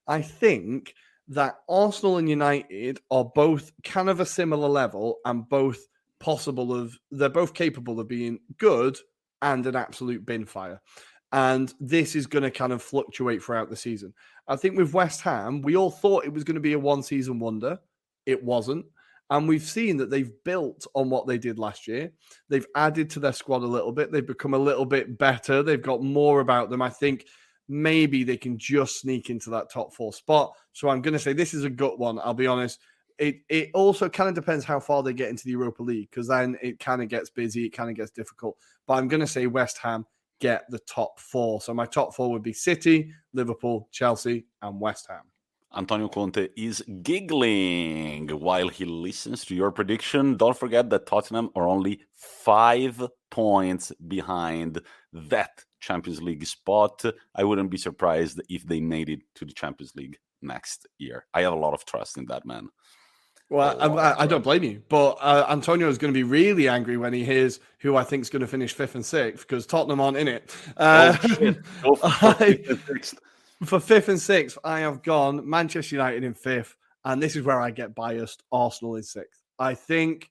I think that Arsenal and United are both kind of a similar level and they're both capable of being good and an absolute bin fire. And this is going to kind of fluctuate throughout the season. I think with West Ham, we all thought it was going to be a one-season wonder. It wasn't. And we've seen that they've built on what they did last year. They've added to their squad a little bit. They've become a little bit better. They've got more about them. I think maybe they can just sneak into that top 4 spot. So I'm going to say this is a gut one. I'll be honest. It also kind of depends how far they get into the Europa League, because then it kind of gets busy. It kind of gets difficult. But I'm going to say West Ham get the top 4. So my top 4 would be City, Liverpool, Chelsea, and West Ham. Antonio Conte is giggling while he listens to your prediction. Don't forget that Tottenham are only 5 points behind that Champions League spot. I wouldn't be surprised if they made it to the Champions League next year. I have a lot of trust in that man. Well, I don't blame you, but Antonio is going to be really angry when he hears who I think is going to finish 5th and 6th, because Tottenham aren't in it. Shit. Go for 5th and 6th. For 5th and 6th, I have gone Manchester United in 5th, and this is where I get biased. Arsenal in 6th. I think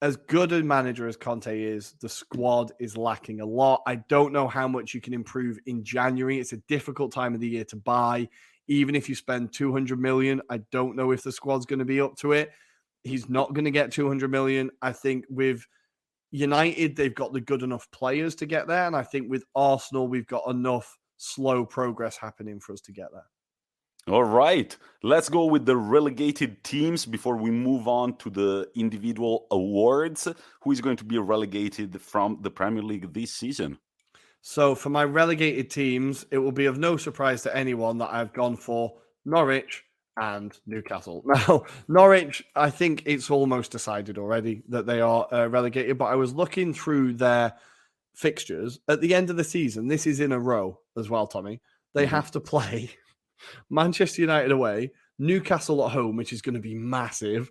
as good a manager as Conte is, the squad is lacking a lot. I don't know how much you can improve in January. It's a difficult time of the year to buy. Even if you spend 200 million, I don't know if the squad's going to be up to it. He's not going to get 200 million. I think with United, they've got the good enough players to get there. And I think with Arsenal, we've got enough slow progress happening for us to get there. All right. Let's go with the relegated teams before we move on to the individual awards. Who is going to be relegated from the Premier League this season? So for my relegated teams, it will be of no surprise to anyone that I've gone for Norwich and Newcastle. Now, Norwich, I think it's almost decided already that they are relegated, but I was looking through their fixtures at the end of the season. This is in a row as well, Tommy. They have to play Manchester United away, Newcastle at home, which is going to be massive,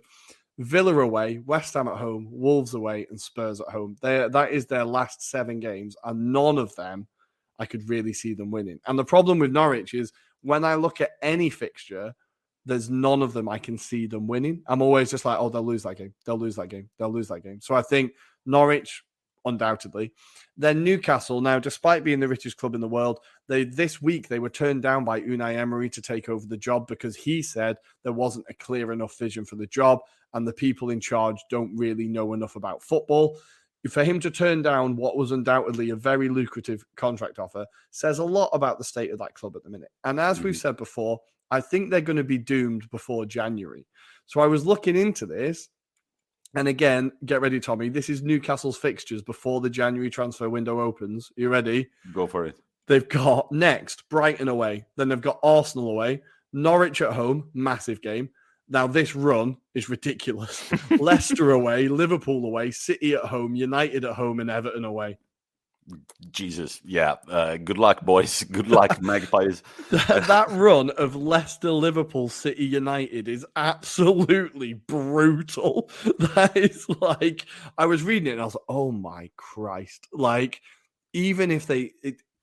Villa away, West Ham at home, Wolves away, and Spurs at home. That is their last 7 games, and none of them I could really see them winning. And the problem with Norwich is when I look at any fixture, there's none of them I can see them winning. I'm always just like, oh, they'll lose that game. They'll lose that game. They'll lose that game. So I think Norwich, undoubtedly. Then Newcastle, now, despite being the richest club in the world, this week they were turned down by Unai Emery to take over the job because he said there wasn't a clear enough vision for the job and the people in charge don't really know enough about football. For him to turn down what was undoubtedly a very lucrative contract offer says a lot about the state of that club at the minute. And as we've said before, I think they're going to be doomed before January. So I was looking into this. And again, get ready, Tommy. This is Newcastle's fixtures before the January transfer window opens. You ready? Go for it. They've got next Brighton away. Then they've got Arsenal away. Norwich at home, massive game. Now, this run is ridiculous. Leicester away, Liverpool away, City at home, United at home, and Everton away. Jesus. Yeah. Good luck, boys. Good luck, Magpies. That run of Leicester, Liverpool, City, United is absolutely brutal. That is like, I was reading it and I was like, oh my Christ. Like, even if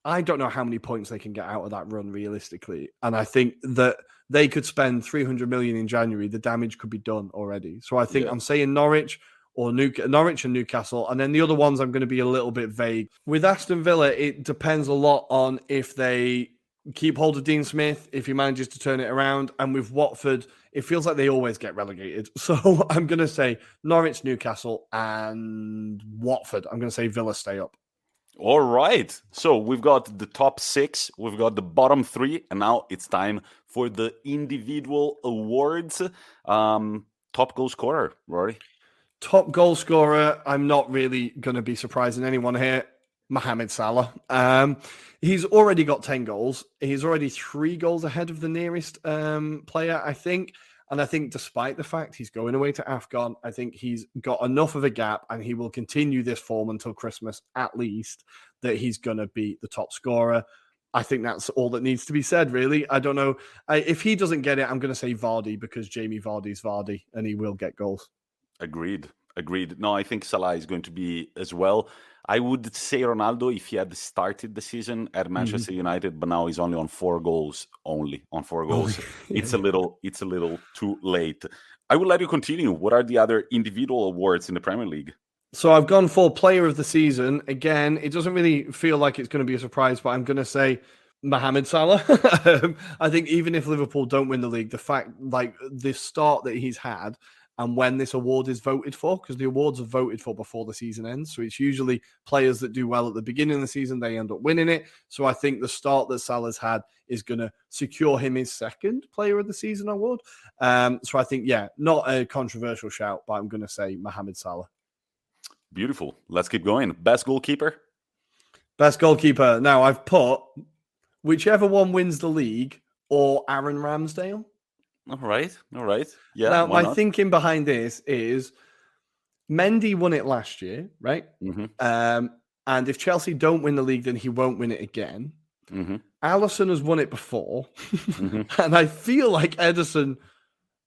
I don't know how many points they can get out of that run realistically. And I think that they could spend 300 million in January. The damage could be done already. So I think I'm saying Norwich or Norwich and Newcastle. And then the other ones, I'm going to be a little bit vague. With Aston Villa, it depends a lot on if they keep hold of Dean Smith, if he manages to turn it around. And with Watford, it feels like they always get relegated. So I'm going to say Norwich, Newcastle, and Watford. I'm going to say Villa stay up. All right. So we've got the top 6, we've got the bottom 3, and now it's time for the individual awards. Top goal scorer, Rory. Top goal scorer, I'm not really going to be surprising anyone here. Mohamed Salah. He's already got 10 goals. He's already 3 goals ahead of the nearest player, I think. And I think despite the fact he's going away to AFCON, I think he's got enough of a gap and he will continue this form until Christmas at least, that he's going to be the top scorer. I think that's all that needs to be said, really. I don't know. If he doesn't get it, I'm going to say Vardy because Jamie Vardy's Vardy and he will get goals. Agreed. No, I think Salah is going to be as well. I would say Ronaldo if he had started the season at Manchester United, but now he's only on 4 goals. It's a little too late. I will let you continue. What are the other individual awards in the Premier League? So I've gone for player of the season. Again, it doesn't really feel like it's going to be a surprise, but I'm going to say Mohamed Salah. I think even if Liverpool don't win the league, the fact, like the start that he's had and when this award is voted for, because the awards are voted for before the season ends. So it's usually players that do well at the beginning of the season, they end up winning it. So I think the start that Salah's had is going to secure him his second player of the season award. So I think, not a controversial shout, but I'm going to say Mohamed Salah. Beautiful. Let's keep going. Best goalkeeper? Best goalkeeper. Now I've put whichever one wins the league or Aaron Ramsdale. All right. Yeah. Now, my thinking behind this is Mendy won it last year, right? And if Chelsea don't win the league, then he won't win it again. Alisson has won it before. And I feel like Ederson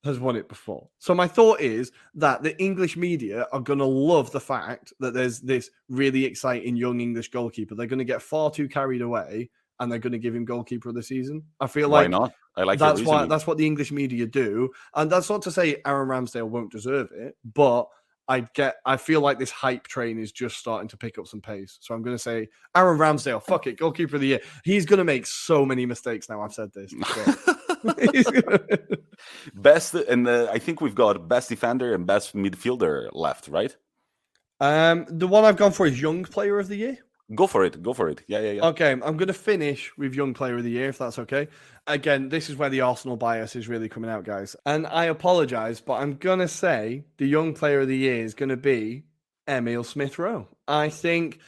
has won it before. So my thought is that the English media are going to love the fact that there's this really exciting young English goalkeeper. They're going to get far too carried away and they're going to give him goalkeeper of the season. I feel like why not? I like that's what the English media do. And that's not to say Aaron Ramsdale won't deserve it, but I feel like this hype train is just starting to pick up some pace. So I'm going to say Aaron Ramsdale, fuck it, goalkeeper of the year. He's going to make so many mistakes now I've said this. Best, and I think we've got best defender and best midfielder left, right? The one I've gone for is young player of the year. Go for it. Yeah. Okay, I'm going to finish with young player of the year, if that's okay. Again, this is where the Arsenal bias is really coming out, guys. And I apologize, but I'm going to say the young player of the year is going to be Emile Smith-Rowe. I think...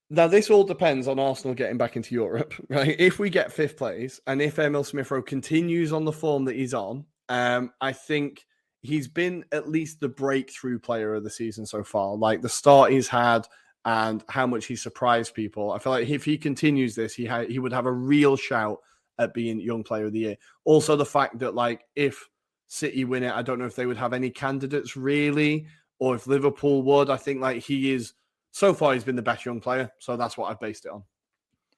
Now, this all depends on Arsenal getting back into Europe, right? If we get 5th place and if Emile Smith-Rowe continues on the form that he's on, I think he's been at least the breakthrough player of the season so far. Like the start he's had and how much he surprised people. I feel like if he continues this, he would have a real shout at being young player of the year. Also, the fact that like if City win it, I don't know if they would have any candidates really, or if Liverpool would. I think like he is... So far, he's been the best young player, so that's what I've based it on.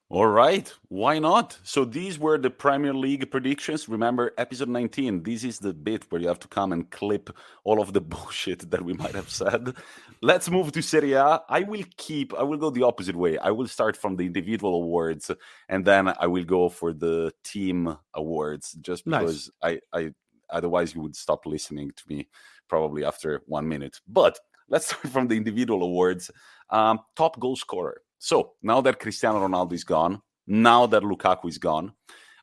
All right, why not? So these were the Premier League predictions. Remember, episode 19, this is the bit where you have to come and clip all of the bullshit that we might have said. Let's move to Serie A. I will go the opposite way. I will start from the individual awards, and then I will go for the team awards, just because I otherwise you would stop listening to me probably after 1 minute. But let's start from the individual awards. Top goal scorer. So now that Cristiano Ronaldo is gone, now that Lukaku is gone,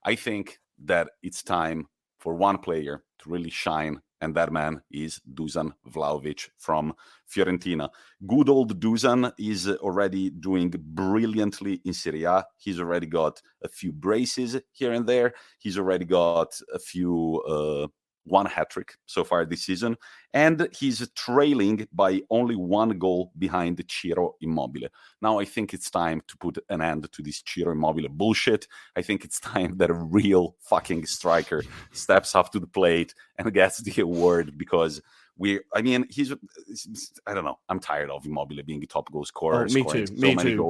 I think that it's time for one player to really shine, and that man is Dusan Vlahovic from Fiorentina. Good old Dusan is already doing brilliantly in Serie A. He's already got a few braces here and there. He's already got a few... one hat-trick so far this season, and he's trailing by only 1 goal behind Ciro Immobile. Now I think it's time to put an end to this Ciro Immobile bullshit. I think it's time that a real fucking striker steps up to the plate and gets the award, because I don't know. I'm tired of Immobile being a top goal scorer. Me too.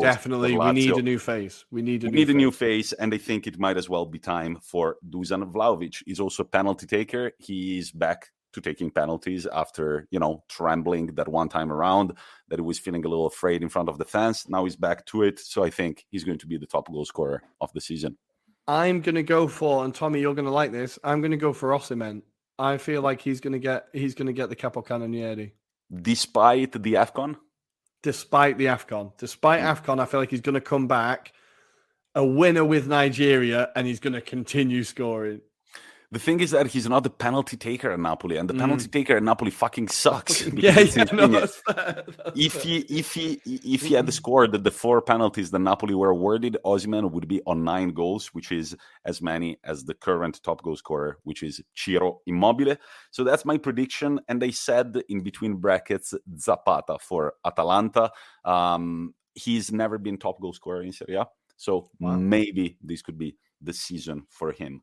Definitely. We need a new face. We need a new face, and I think it might as well be time for Dusan Vlahovic. He's also a penalty taker. He's back to taking penalties after, trembling that one time around, that he was feeling a little afraid in front of the fans. Now he's back to it. So I think he's going to be the top goal scorer of the season. I'm going to go for, and Tommy, you're going to like this, I'm going to go for Osimhen. I feel like he's going to get the Capocannoniere. Despite the AFCON? Despite AFCON, I feel like he's going to come back a winner with Nigeria, and he's going to continue scoring. The thing is that he's not the penalty taker at Napoli, and the penalty taker at Napoli fucking sucks. Yeah, no, that's fair. If he had scored the 4 penalties that Napoli were awarded, Osimhen would be on 9 goals, which is as many as the current top goal scorer, which is Ciro Immobile. So that's my prediction. And they said in between brackets Zapata for Atalanta. He's never been top goal scorer in Serie A, so maybe this could be the season for him.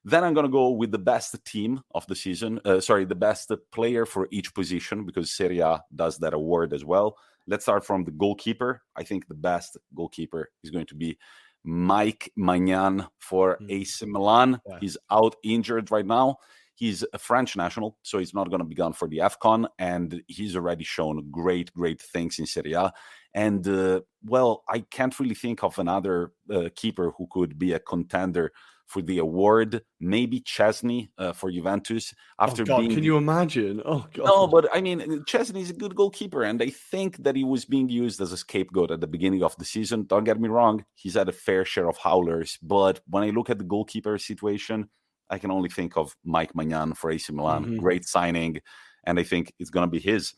Then I'm going to go with the best team of the season. The best player for each position, because Serie A does that award as well. Let's start from the goalkeeper. I think the best goalkeeper is going to be Mike Maignan for AC Milan. Yeah. He's out injured right now. He's a French national, so he's not going to be gone for the AFCON, and he's already shown great things in Serie A. And, I can't really think of another keeper who could be a contender for the award. Maybe Chesney for Juventus. Can you imagine? Oh, God. No, but I mean, Chesney is a good goalkeeper, and I think that he was being used as a scapegoat at the beginning of the season. Don't get me wrong. He's had a fair share of howlers, but when I look at the goalkeeper situation, I can only think of Mike Maignan for AC Milan. Great signing, and I think it's going to be his.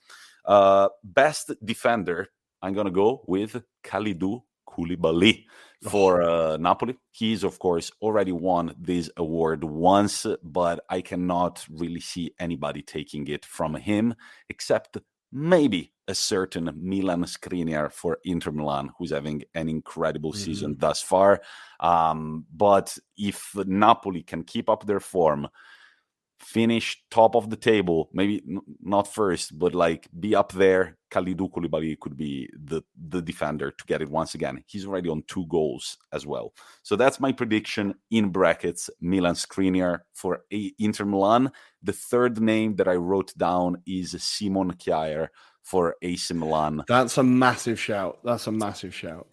Best defender, I'm going to go with Kalidou Koulibaly for Napoli. He's, of course, already won this award once, but I cannot really see anybody taking it from him, except maybe a certain Milan Skriniar for Inter Milan, who's having an incredible season thus far. But if Napoli can keep up their form, finish top of the table, maybe not first, but be up there, Kalidou Koulibaly could be the defender to get it once again. He's already on 2 goals as well. So that's my prediction in brackets, Milan Skriniar for Inter Milan. The third name that I wrote down is Simon Kjaer for AC Milan. That's a massive shout.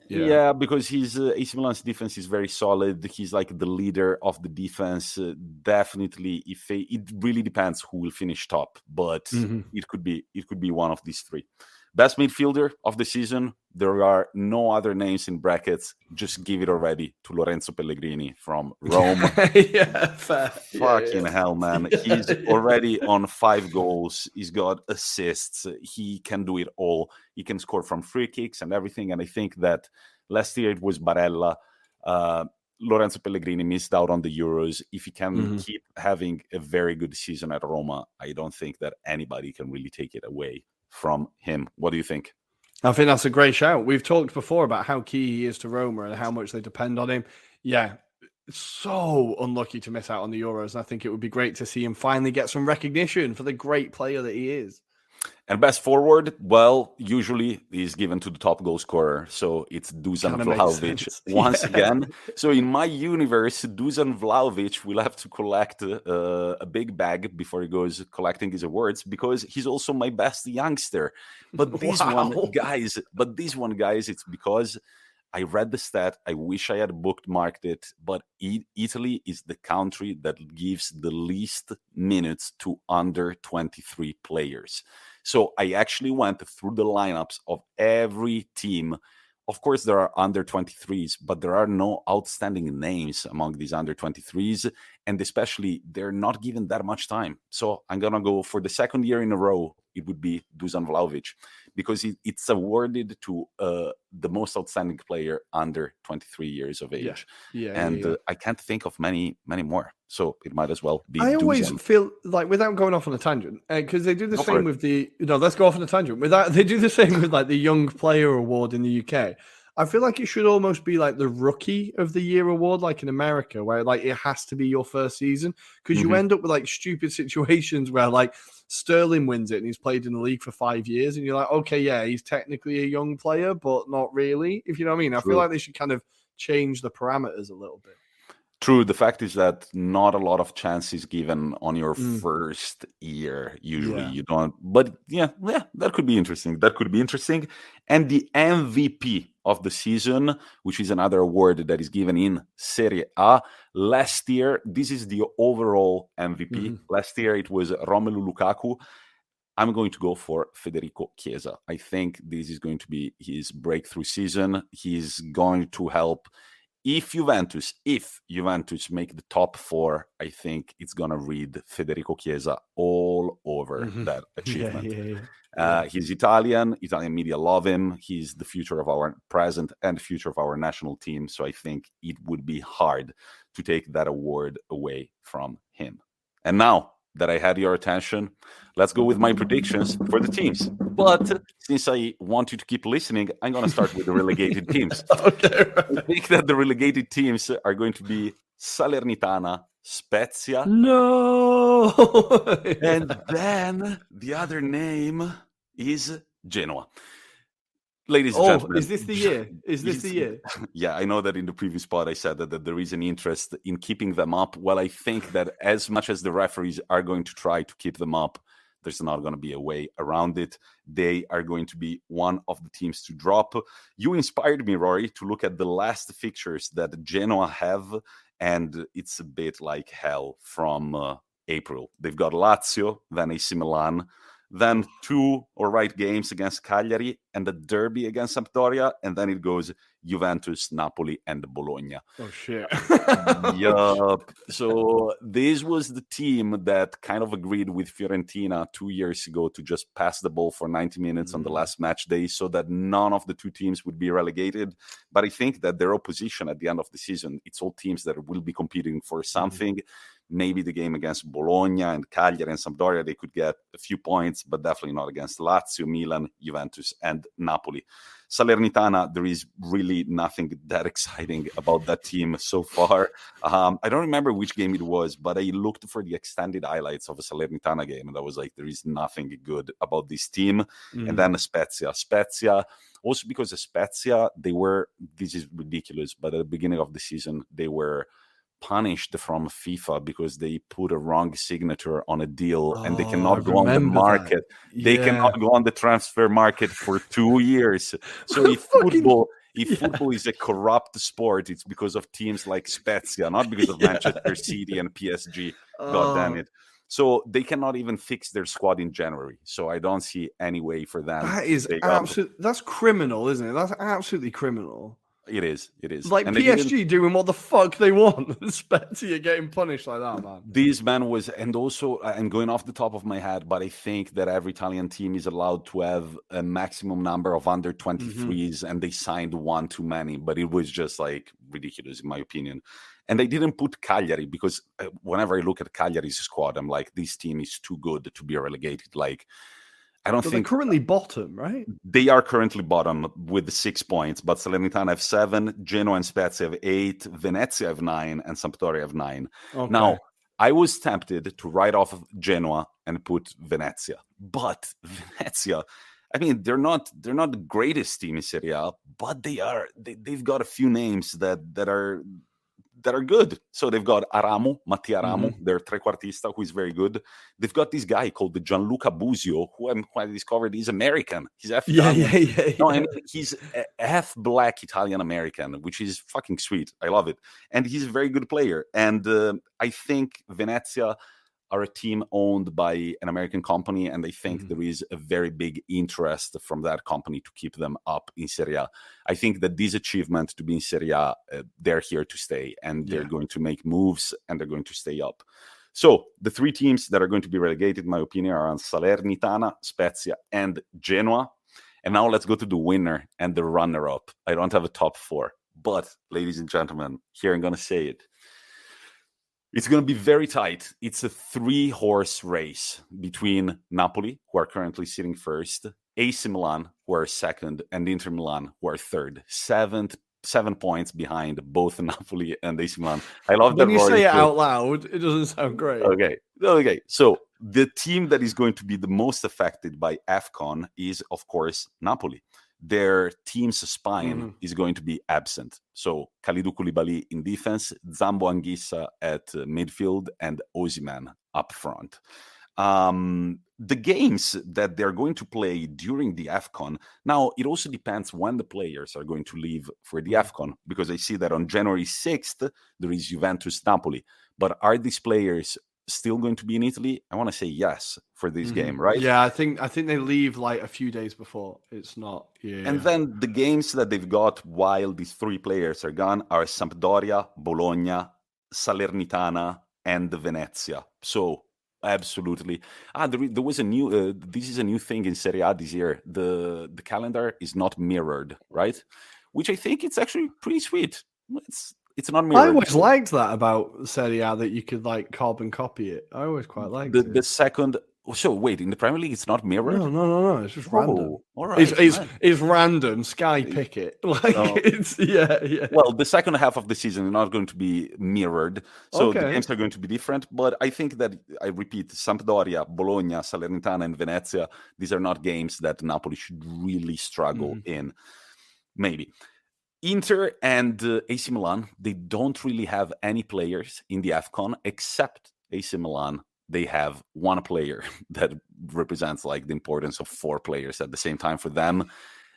Yeah, because his AC Milan's defense is very solid. He's like the leader of the defense. Definitely, it really depends who will finish top, but it could be one of these 3. Best midfielder of the season, there are no other names in brackets. Just give it already to Lorenzo Pellegrini from Rome. Yeah, fair. Fucking hell, man. He's already on 5 goals. He's got assists. He can do it all. He can score from free kicks and everything. And I think that last year it was Barella. Lorenzo Pellegrini missed out on the Euros. If he can keep having a very good season at Roma, I don't think that anybody can really take it away from him. What do you think? I think that's a great shout. We've talked before about how key he is to Roma and how much they depend on him. Yeah, so unlucky to miss out on the Euros. And I think it would be great to see him finally get some recognition for the great player that he is. And best forward, usually is given to the top goal scorer. So it's Dusan Vlahovic once again. So in my universe, Dusan Vlahovic will have to collect a big bag before he goes collecting his awards, because he's also my best youngster. But this one, guys, it's because I read the stat. I wish I had bookmarked it, but Italy is the country that gives the least minutes to under 23 players. So I actually went through the lineups of every team. Of course, there are under 23s, but there are no outstanding names among these under 23s. And especially, they're not given that much time. So I'm going to go for the second year in a row. It would be Dusan Vlahovic, because it's awarded to the most outstanding player under 23 years of age. I can't think of many more. So it might as well be I Dusan. Always feel like, without going off on a tangent, because they do the same with let's go off on a tangent. They do the same with the Young Player Award in the UK. I feel like it should almost be like the Rookie of the Year award, like in America, where it has to be your first season, because you end up with stupid situations where Sterling wins it and he's played in the league for 5 years, and you're like, okay, yeah, he's technically a young player, but not really, if you know what I mean. I feel like they should kind of change the parameters a little bit. True. The fact is that not a lot of chance is given on your first year. Usually you don't. But yeah, that could be interesting. And the MVP of the season, which is another award that is given in Serie A. Last year, this is the overall MVP. Last year, it was Romelu Lukaku. I'm going to go for Federico Chiesa. I think this is going to be his breakthrough season. He's going to help if Juventus make the top 4, I think it's gonna read Federico Chiesa all over that achievement. He's Italian media love him. He's the future of our present and future of our national team. So I think it would be hard to take that award away from him. And now that I had your attention, let's go with my predictions for the teams. But since I want you to keep listening, I'm going to start with the relegated teams. Okay. I think that the relegated teams are going to be Salernitana, Spezia. No. And then the other name is Genoa. Ladies and gentlemen. Is this the year? Is this the year? Yeah, I know that in the previous pod I said that there is an interest in keeping them up. Well, I think that as much as the referees are going to try to keep them up, there's not going to be a way around it. They are going to be one of the teams to drop. You inspired me, Rory, to look at the last fixtures that Genoa have, and it's a bit like hell from April. They've got Lazio, then AC Milan, then 2 alright games against Cagliari and a derby against Sampdoria, and then it goes Juventus, Napoli, and Bologna. Oh, shit. Yup. So this was the team that kind of agreed with Fiorentina 2 years ago to just pass the ball for 90 minutes on the last match day so that none of the 2 teams would be relegated. But I think that their opposition at the end of the season, it's all teams that will be competing for something. Maybe the game against Bologna and Cagliari and Sampdoria, they could get a few points, but definitely not against Lazio, Milan, Juventus, and Napoli. Salernitana, there is really nothing that exciting about that team so far. I don't remember which game it was, but I looked for the extended highlights of a Salernitana game, and I was like, there is nothing good about this team. And then Spezia, also because Spezia, this is ridiculous, but at the beginning of the season, they were punished from FIFA because they put a wrong signature on a deal and they cannot go on the market. They cannot go on the transfer market for 2 years. So if football is a corrupt sport, it's because of teams like Spezia, not because of Manchester City and PSG. God damn it. So they cannot even fix their squad in January. So I don't see any way for them. That is that's criminal, isn't it? That's absolutely criminal. It is. Like and PSG doing what the fuck they want. Spezia getting punished like that, man. This man was, and also, I'm going off the top of my head, but I think that every Italian team is allowed to have a maximum number of under 23s, and they signed one too many, but it was just like ridiculous in my opinion. And they didn't put Cagliari because whenever I look at Cagliari's squad, I'm like, this team is too good to be relegated. Like, I don't think they're currently bottom, right? They are currently bottom with 6 points, but Salernitana have 7, Genoa and Spezia have 8, Venezia have 9, and Sampdoria have 9. Okay. Now, I was tempted to write off Genoa and put Venezia, but Venezia, I mean, they're not the greatest team in Serie A, but they've got a few names that are good. So they've got Mattia Aramu, their trequartista, who is very good. They've got this guy called Gianluca Busio, who I'm quite discovered he's American. He's half Italian. No, I mean, he's half black Italian American, which is fucking sweet. I love it. And he's a very good player. And I think Venezia are a team owned by an American company, and I think there is a very big interest from that company to keep them up in Serie A. I think that this achievement to be in Serie A, they're here to stay, and they're going to make moves, and they're going to stay up. So the 3 teams that are going to be relegated, in my opinion, are Salernitana, Spezia, and Genoa. And now let's go to the winner and the runner-up. I don't have a top 4, but ladies and gentlemen, here I'm going to say it. It's going to be very tight. It's a 3-horse race between Napoli, who are currently sitting first, AC Milan, who are second, and Inter Milan, who are third. 7 points behind both Napoli and AC Milan. I love that. When you say it out loud, it doesn't sound great. Okay. So the team that is going to be the most affected by AFCON is, of course, Napoli. Their team's spine is going to be absent. So Kalidou Koulibaly in defense, Zambo Anguissa at midfield, and Osimhen up front. The games that they're going to play during the AFCON, now it also depends when the players are going to leave for the AFCON, because I see that on January 6th, there is Juventus-Napoli. But are these players still going to be in Italy? I want to say yes for this game, right? Yeah, I think they leave like a few days before. It's not. Yeah. And then the games that they've got while these three players are gone are Sampdoria, Bologna, Salernitana, and Venezia. So absolutely. There was a new. This is a new thing in Serie A this year. The calendar is not mirrored, right? Which I think it's actually pretty sweet. It's not mirrored. I always liked that about Serie A, that you could like carbon copy it. I always quite liked it. The second. So wait, in the Premier League, it's not mirrored. No. It's just random. All right, it's random. Sky pick it. Like it's yeah. Well, the second half of the season is not going to be mirrored, so the games are going to be different. But I think that, I repeat, Sampdoria, Bologna, Salernitana, and Venezia, these are not games that Napoli should really struggle in. Maybe Inter and AC Milan, they don't really have any players in the AFCON except AC Milan. They have one player that represents like the importance of four players at the same time for them.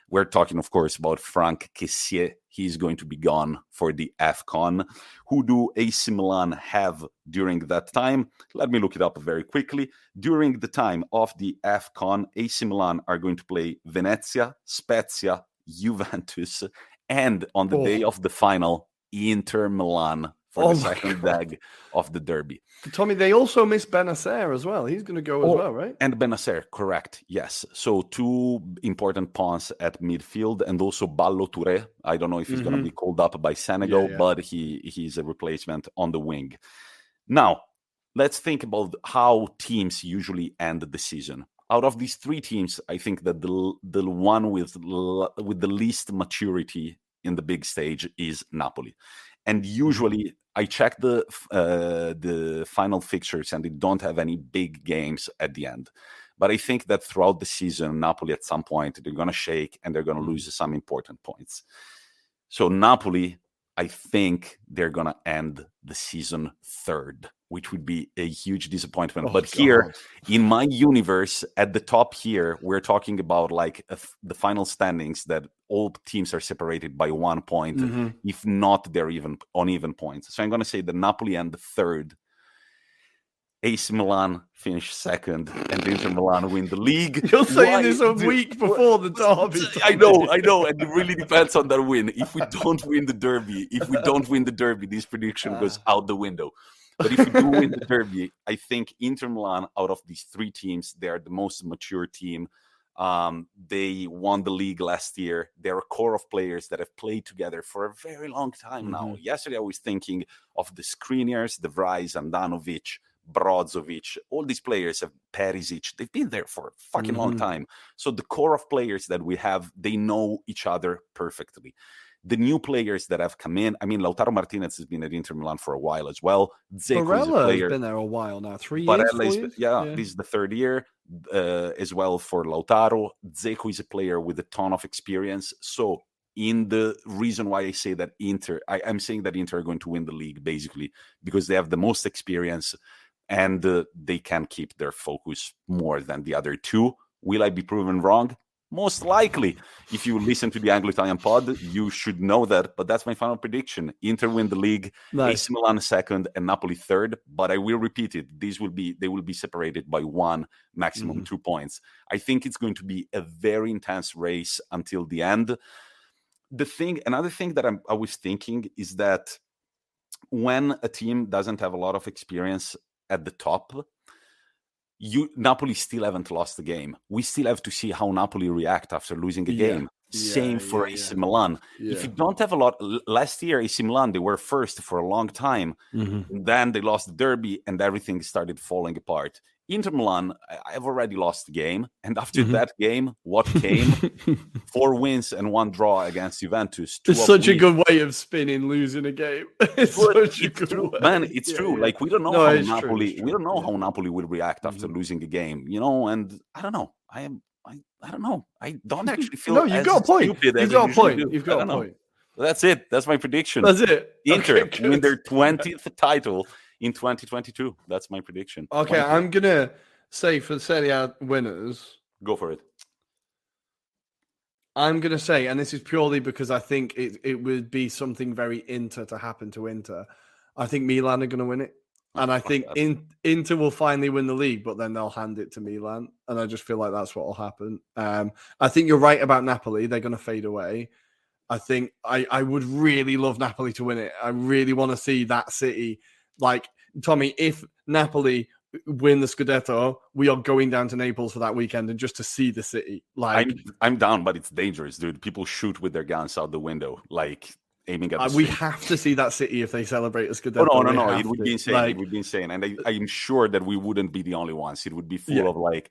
We're talking, of course, about Franck Kessié. He's going to be gone for the AFCON. Who do AC Milan have during that time? Let me look it up very quickly. During the time of the AFCON, AC Milan are going to play Venezia, Spezia, Juventus, and on the day of the final, Inter Milan for the second leg of the derby. Tommy, they also miss Benacer as well. He's going to go as well, right? And Benacer, correct, yes. So two important pawns at midfield, and also Ballo Touré. I don't know if he's going to be called up by Senegal, but he's a replacement on the wing. Now, let's think about how teams usually end the season. Out of these three teams, I think that the one with the least maturity in the big stage is Napoli. And usually, I check the final fixtures, and they don't have any big games at the end. But I think that throughout the season, Napoli at some point, they're going to shake and they're going to lose some important points. So Napoli, I think they're going to end the season third, which would be a huge disappointment. Here, in my universe, at the top here, we're talking about like the final standings that all teams are separated by 1 point. If not, they're even on even points. So I'm going to say that Napoli end the third. AC Milan finish second, and Inter Milan win the league. You're saying this a week before the derby. I know, and it really depends on that win. If we don't win the derby, this prediction goes out the window. But if we do win the derby, I think Inter Milan, out of these three teams, they are the most mature team. They won the league last year. They're a core of players that have played together for a very long time now. Yesterday, I was thinking of the Skriniars, De Vrij, Andanovic, Brozovic, all these players have Perisic. They've been there for a fucking long time. So the core of players that we have, they know each other perfectly. The new players that have come in, I mean, Lautaro Martinez has been at Inter Milan for a while as well. Barella has been there a while now, 3 years, 4 years? This is the third year as well for Lautaro. Dzeko is a player with a ton of experience. So in the reason why I say that I'm saying that Inter are going to win the league, basically, because they have the most experience and they can keep their focus more than the other two. Will I be proven wrong? Most likely. If you listen to the Anglo-Italian pod, you should know that. But that's my final prediction. Inter win the league, AC Milan second, and Napoli third. But I will repeat it. They will be separated by 1, maximum 2 points. I think it's going to be a very intense race until the end. Another thing that I was thinking is that when a team doesn't have a lot of experience at the top, Napoli still haven't lost the game. We still have to see how Napoli react after losing a game. Same for AC Milan. If you don't have a lot, last year AC Milan, they were first for a long time. Then they lost the derby and everything started falling apart. Inter Milan, I've already lost the game. And after that game, what came? 4 wins and 1 draw against Juventus. It's such a good way of spinning losing a game. It's true, man. It's true. Like we don't know how Napoli. We don't know how Napoli will react after losing a game. You know, and I don't know. I don't know. I don't actually feel. No, you've got a point. You've got a point. You've got a point. That's it. That's my prediction. That's it. Inter win their 20th title in 2022. That's my prediction. Okay, I'm gonna say for the Serie A winners. Go for it. I'm gonna say, and this is purely because I think it would be something very Inter to happen to Inter. I think Milan are gonna win it. And I think Inter will finally win the league, but then they'll hand it to Milan. And I just feel like that's what will happen. I think you're right about Napoli. They're going to fade away. I think I would really love Napoli to win it. I really want to see that city. Like, Tommy, if Napoli win the Scudetto, we are going down to Naples for that weekend and just to see the city. Like, I'm down, but it's dangerous, dude. People shoot with their guns out the window, like aiming at the we street. have to see that city if they celebrate a Scudetto. Oh, no. It would be insane. Like, it would be insane. And I'm sure that we wouldn't be the only ones. It would be full of like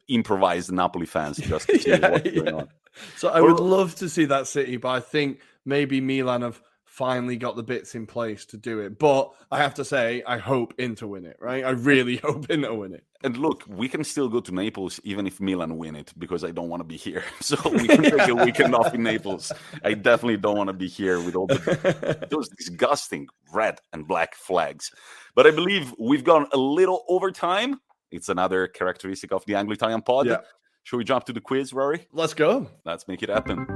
improvised Napoli fans just to see what's going on. So I would love to see that city, but I think maybe Milan have finally got the bits in place to do it. But I have to say, I hope Inter win it, right? I really hope Inter win it. And look, we can still go to Naples even if Milan win it, because I don't want to be here. So we can take a weekend off in Naples. I definitely don't want to be here with all those disgusting red and black flags. But I believe we've gone a little over time. It's another characteristic of the Anglo-Italian pod. Yeah. Shall we jump to the quiz, Rory? Let's go. Let's make it happen.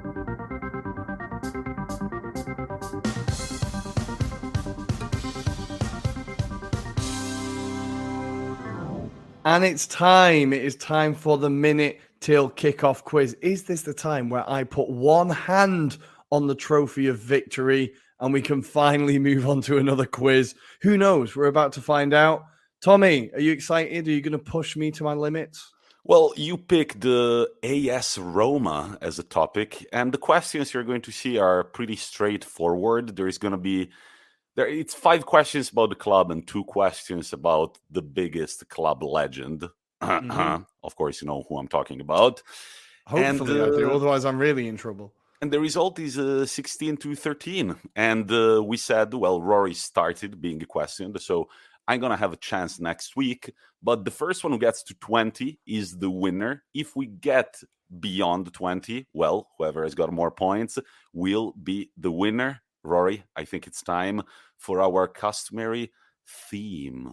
And it's time. It is time for the minute till kickoff quiz. Is this the time where I put one hand on the trophy of victory and we can finally move on to another quiz? Who knows? We're about to find out. Tommy, are you excited? Are you going to push me to my limits? Well, you picked the AS Roma as a topic, and the questions you're going to see are pretty straightforward. There is going to be it's 5 questions about the club and 2 questions about the biggest club legend. Of course, you know who I'm talking about. Hopefully I do, otherwise I'm really in trouble. And the result is 16-13. And we said, well, Rory started being a question, so I'm going to have a chance next week. But the first one who gets to 20 is the winner. If we get beyond 20, well, whoever has got more points will be the winner. Rory, I think it's time for our customary theme.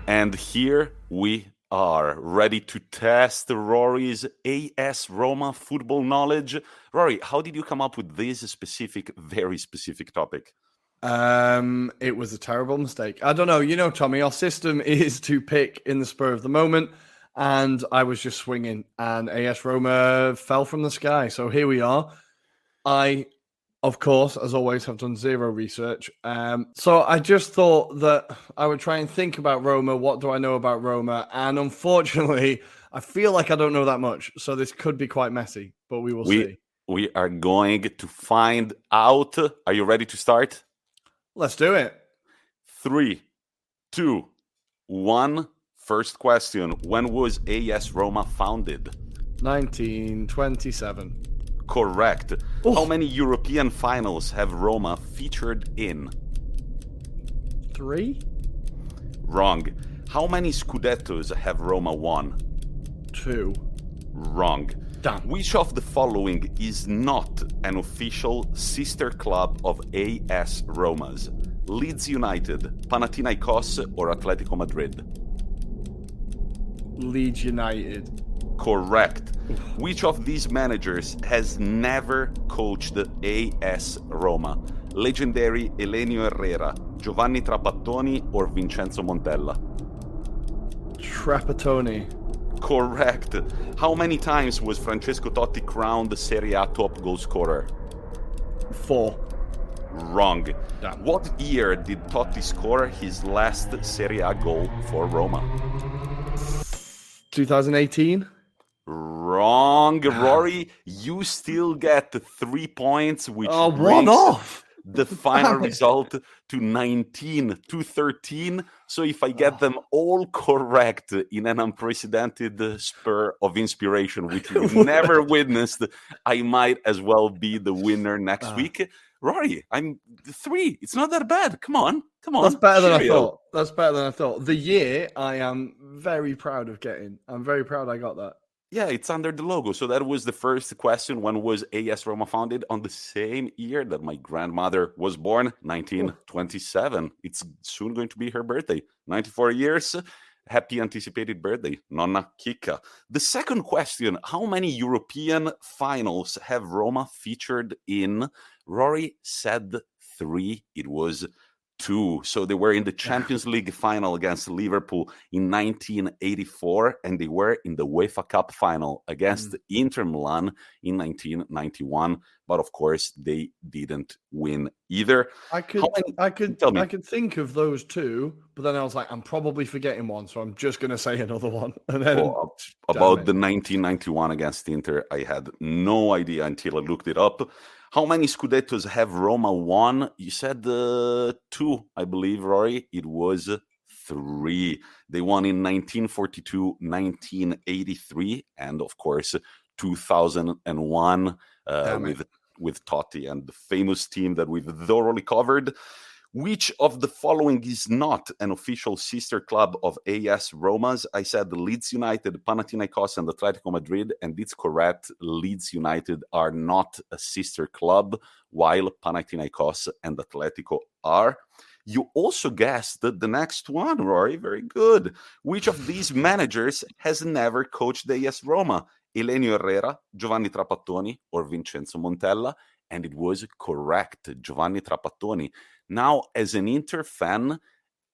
And here we are, ready to test Rory's AS Roma football knowledge. Rory, how did you come up with this very specific topic? It was a terrible mistake. I don't know. You know, Tommy, our system is to pick in the spur of the moment, and I was just swinging, and AS Roma fell from the sky. So here we are. I, of course, as always, have done zero research. So I just thought that I would try and think about Roma. What do I know about Roma? And unfortunately, I feel like I don't know that much. So this could be quite messy, but we will see. We are going to find out. Are you ready to start? Let's do it. 3, 2, 1. First question. When was AS Roma founded? 1927. Correct. How many European finals have Roma featured in? 3. Wrong. How many Scudettos have Roma won? 2. Wrong. Damn. Which of the following is not an official sister club of AS Roma's? Leeds United, Panathinaikos, or Atletico Madrid? Leeds United. Correct. Which of these managers has never coached AS Roma? Legendary Elenio Herrera, Giovanni Trapattoni, or Vincenzo Montella? Trapattoni. Correct. How many times was Francesco Totti crowned the Serie A top goal scorer? 4. Wrong. Damn. What year did Totti score his last Serie A goal for Roma? 2018. Wrong. Rory, you still get 3 points, which one off. The final result to 19-13. So if I get them all correct in an unprecedented spur of inspiration, which we've never witnessed, I might as well be the winner next week. Rory, I'm 3. It's not that bad. Come on. That's better than I thought. The year I am very proud of getting. I'm very proud I got that. Yeah, it's under the logo. So that was the first question. When was AS Roma founded? On the same year that my grandmother was born, 1927. It's soon going to be her birthday. 94 years. Happy anticipated birthday, Nonna Kika. The second question, how many European finals have Roma featured in? Rory said 3. It was 2. So they were in the Champions League final against Liverpool in 1984, and they were in the UEFA Cup final against Inter Milan in 1991. But of course, they didn't win either. I could think of those 2, but then I was like, I'm probably forgetting one, so I'm just going to say another one. And then about the 1991 against Inter, I had no idea until I looked it up. How many Scudettos have Roma won? You said 2, I believe, Rory. It was 3. They won in 1942, 1983, and of course 2001 with Totti and the famous team that we've thoroughly covered. Which of the following is not an official sister club of AS Roma's? I said Leeds United, Panathinaikos, and Atletico Madrid, and it's correct. Leeds United are not a sister club, while Panathinaikos and Atletico are. You also guessed the next one, Rory. Very good. Which of these managers has never coached AS Roma? Elenio Herrera, Giovanni Trapattoni, or Vincenzo Montella? And it was correct, Giovanni Trapattoni. Now, as an Inter fan,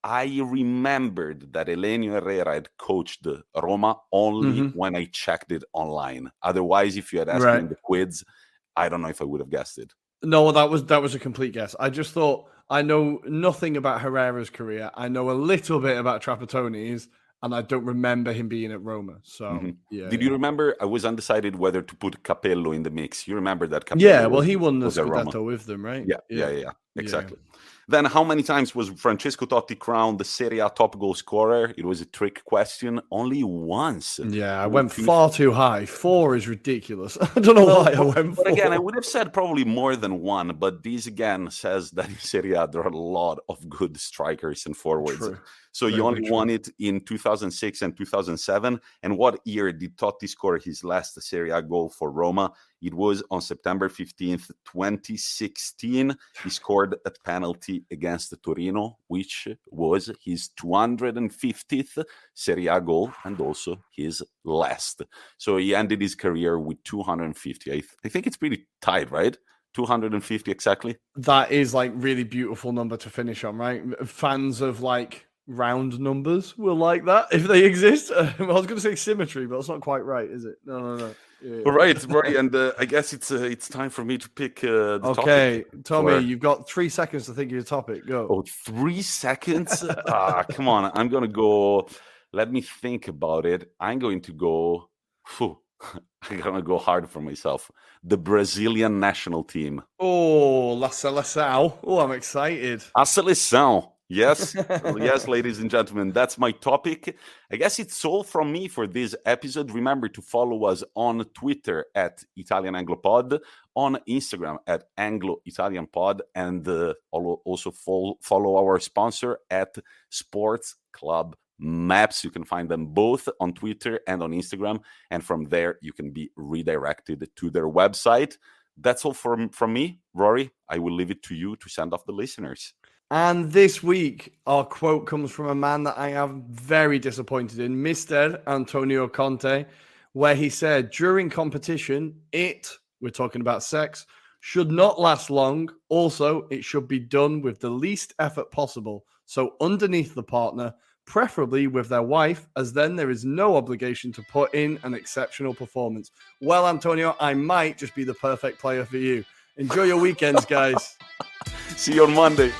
I remembered that Elenio Herrera had coached Roma only when I checked it online. Otherwise, if you had asked me in the quiz, I don't know if I would have guessed it. No, that was a complete guess. I just thought, I know nothing about Herrera's career. I know a little bit about Trapattoni's, and I don't remember him being at Roma. So, Did you remember? I was undecided whether to put Capello in the mix. You remember that Capello? Yeah, well, he won the Scudetto with them, right? Yeah, exactly. Then how many times was Francesco Totti crowned the Serie A top goal scorer? It was a trick question. Only once. Yeah, I went far too high. 4 is ridiculous. I don't know why I went 4. But again, I would have said probably more than 1. But this again says that in Serie A there are a lot of good strikers and forwards. True. So you only won it in 2006 and 2007. And what year did Totti score his last Serie A goal for Roma? It was on September 15th, 2016. He scored a penalty against Torino, which was his 250th Serie A goal and also his last. So he ended his career with 250. I think it's pretty tight, right? 250 exactly. That is like really beautiful number to finish on, right? Fans of like round numbers will like that if they exist. I was going to say symmetry, but that's not quite right, is it? No. Yeah. All right, and I guess it's time for me to pick the topic. Okay, Tommy, you've got 3 seconds to think of your topic. Go. Oh, 3 seconds? Come on. I'm going to go. Let me think about it. I'm going to go. I'm going to go hard for myself. The Brazilian national team. Oh, La Seleção. Oh, I'm excited. A Seleção. Yes, yes, ladies and gentlemen, that's my topic. I guess it's all from me for this episode. Remember to follow us on Twitter at Italian Anglopod, on Instagram at Anglo-Italian Pod, and also follow our sponsor at Sports Club Maps. You can find them both on Twitter and on Instagram, and from there you can be redirected to their website. That's all from me. Rory, I will leave it to you to send off the listeners. And this week, our quote comes from a man that I am very disappointed in, Mr. Antonio Conte, where he said, during competition, we're talking about sex, should not last long. Also, it should be done with the least effort possible. So underneath the partner, preferably with their wife, as then there is no obligation to put in an exceptional performance. Well, Antonio, I might just be the perfect player for you. Enjoy your weekends, guys. See you on Monday.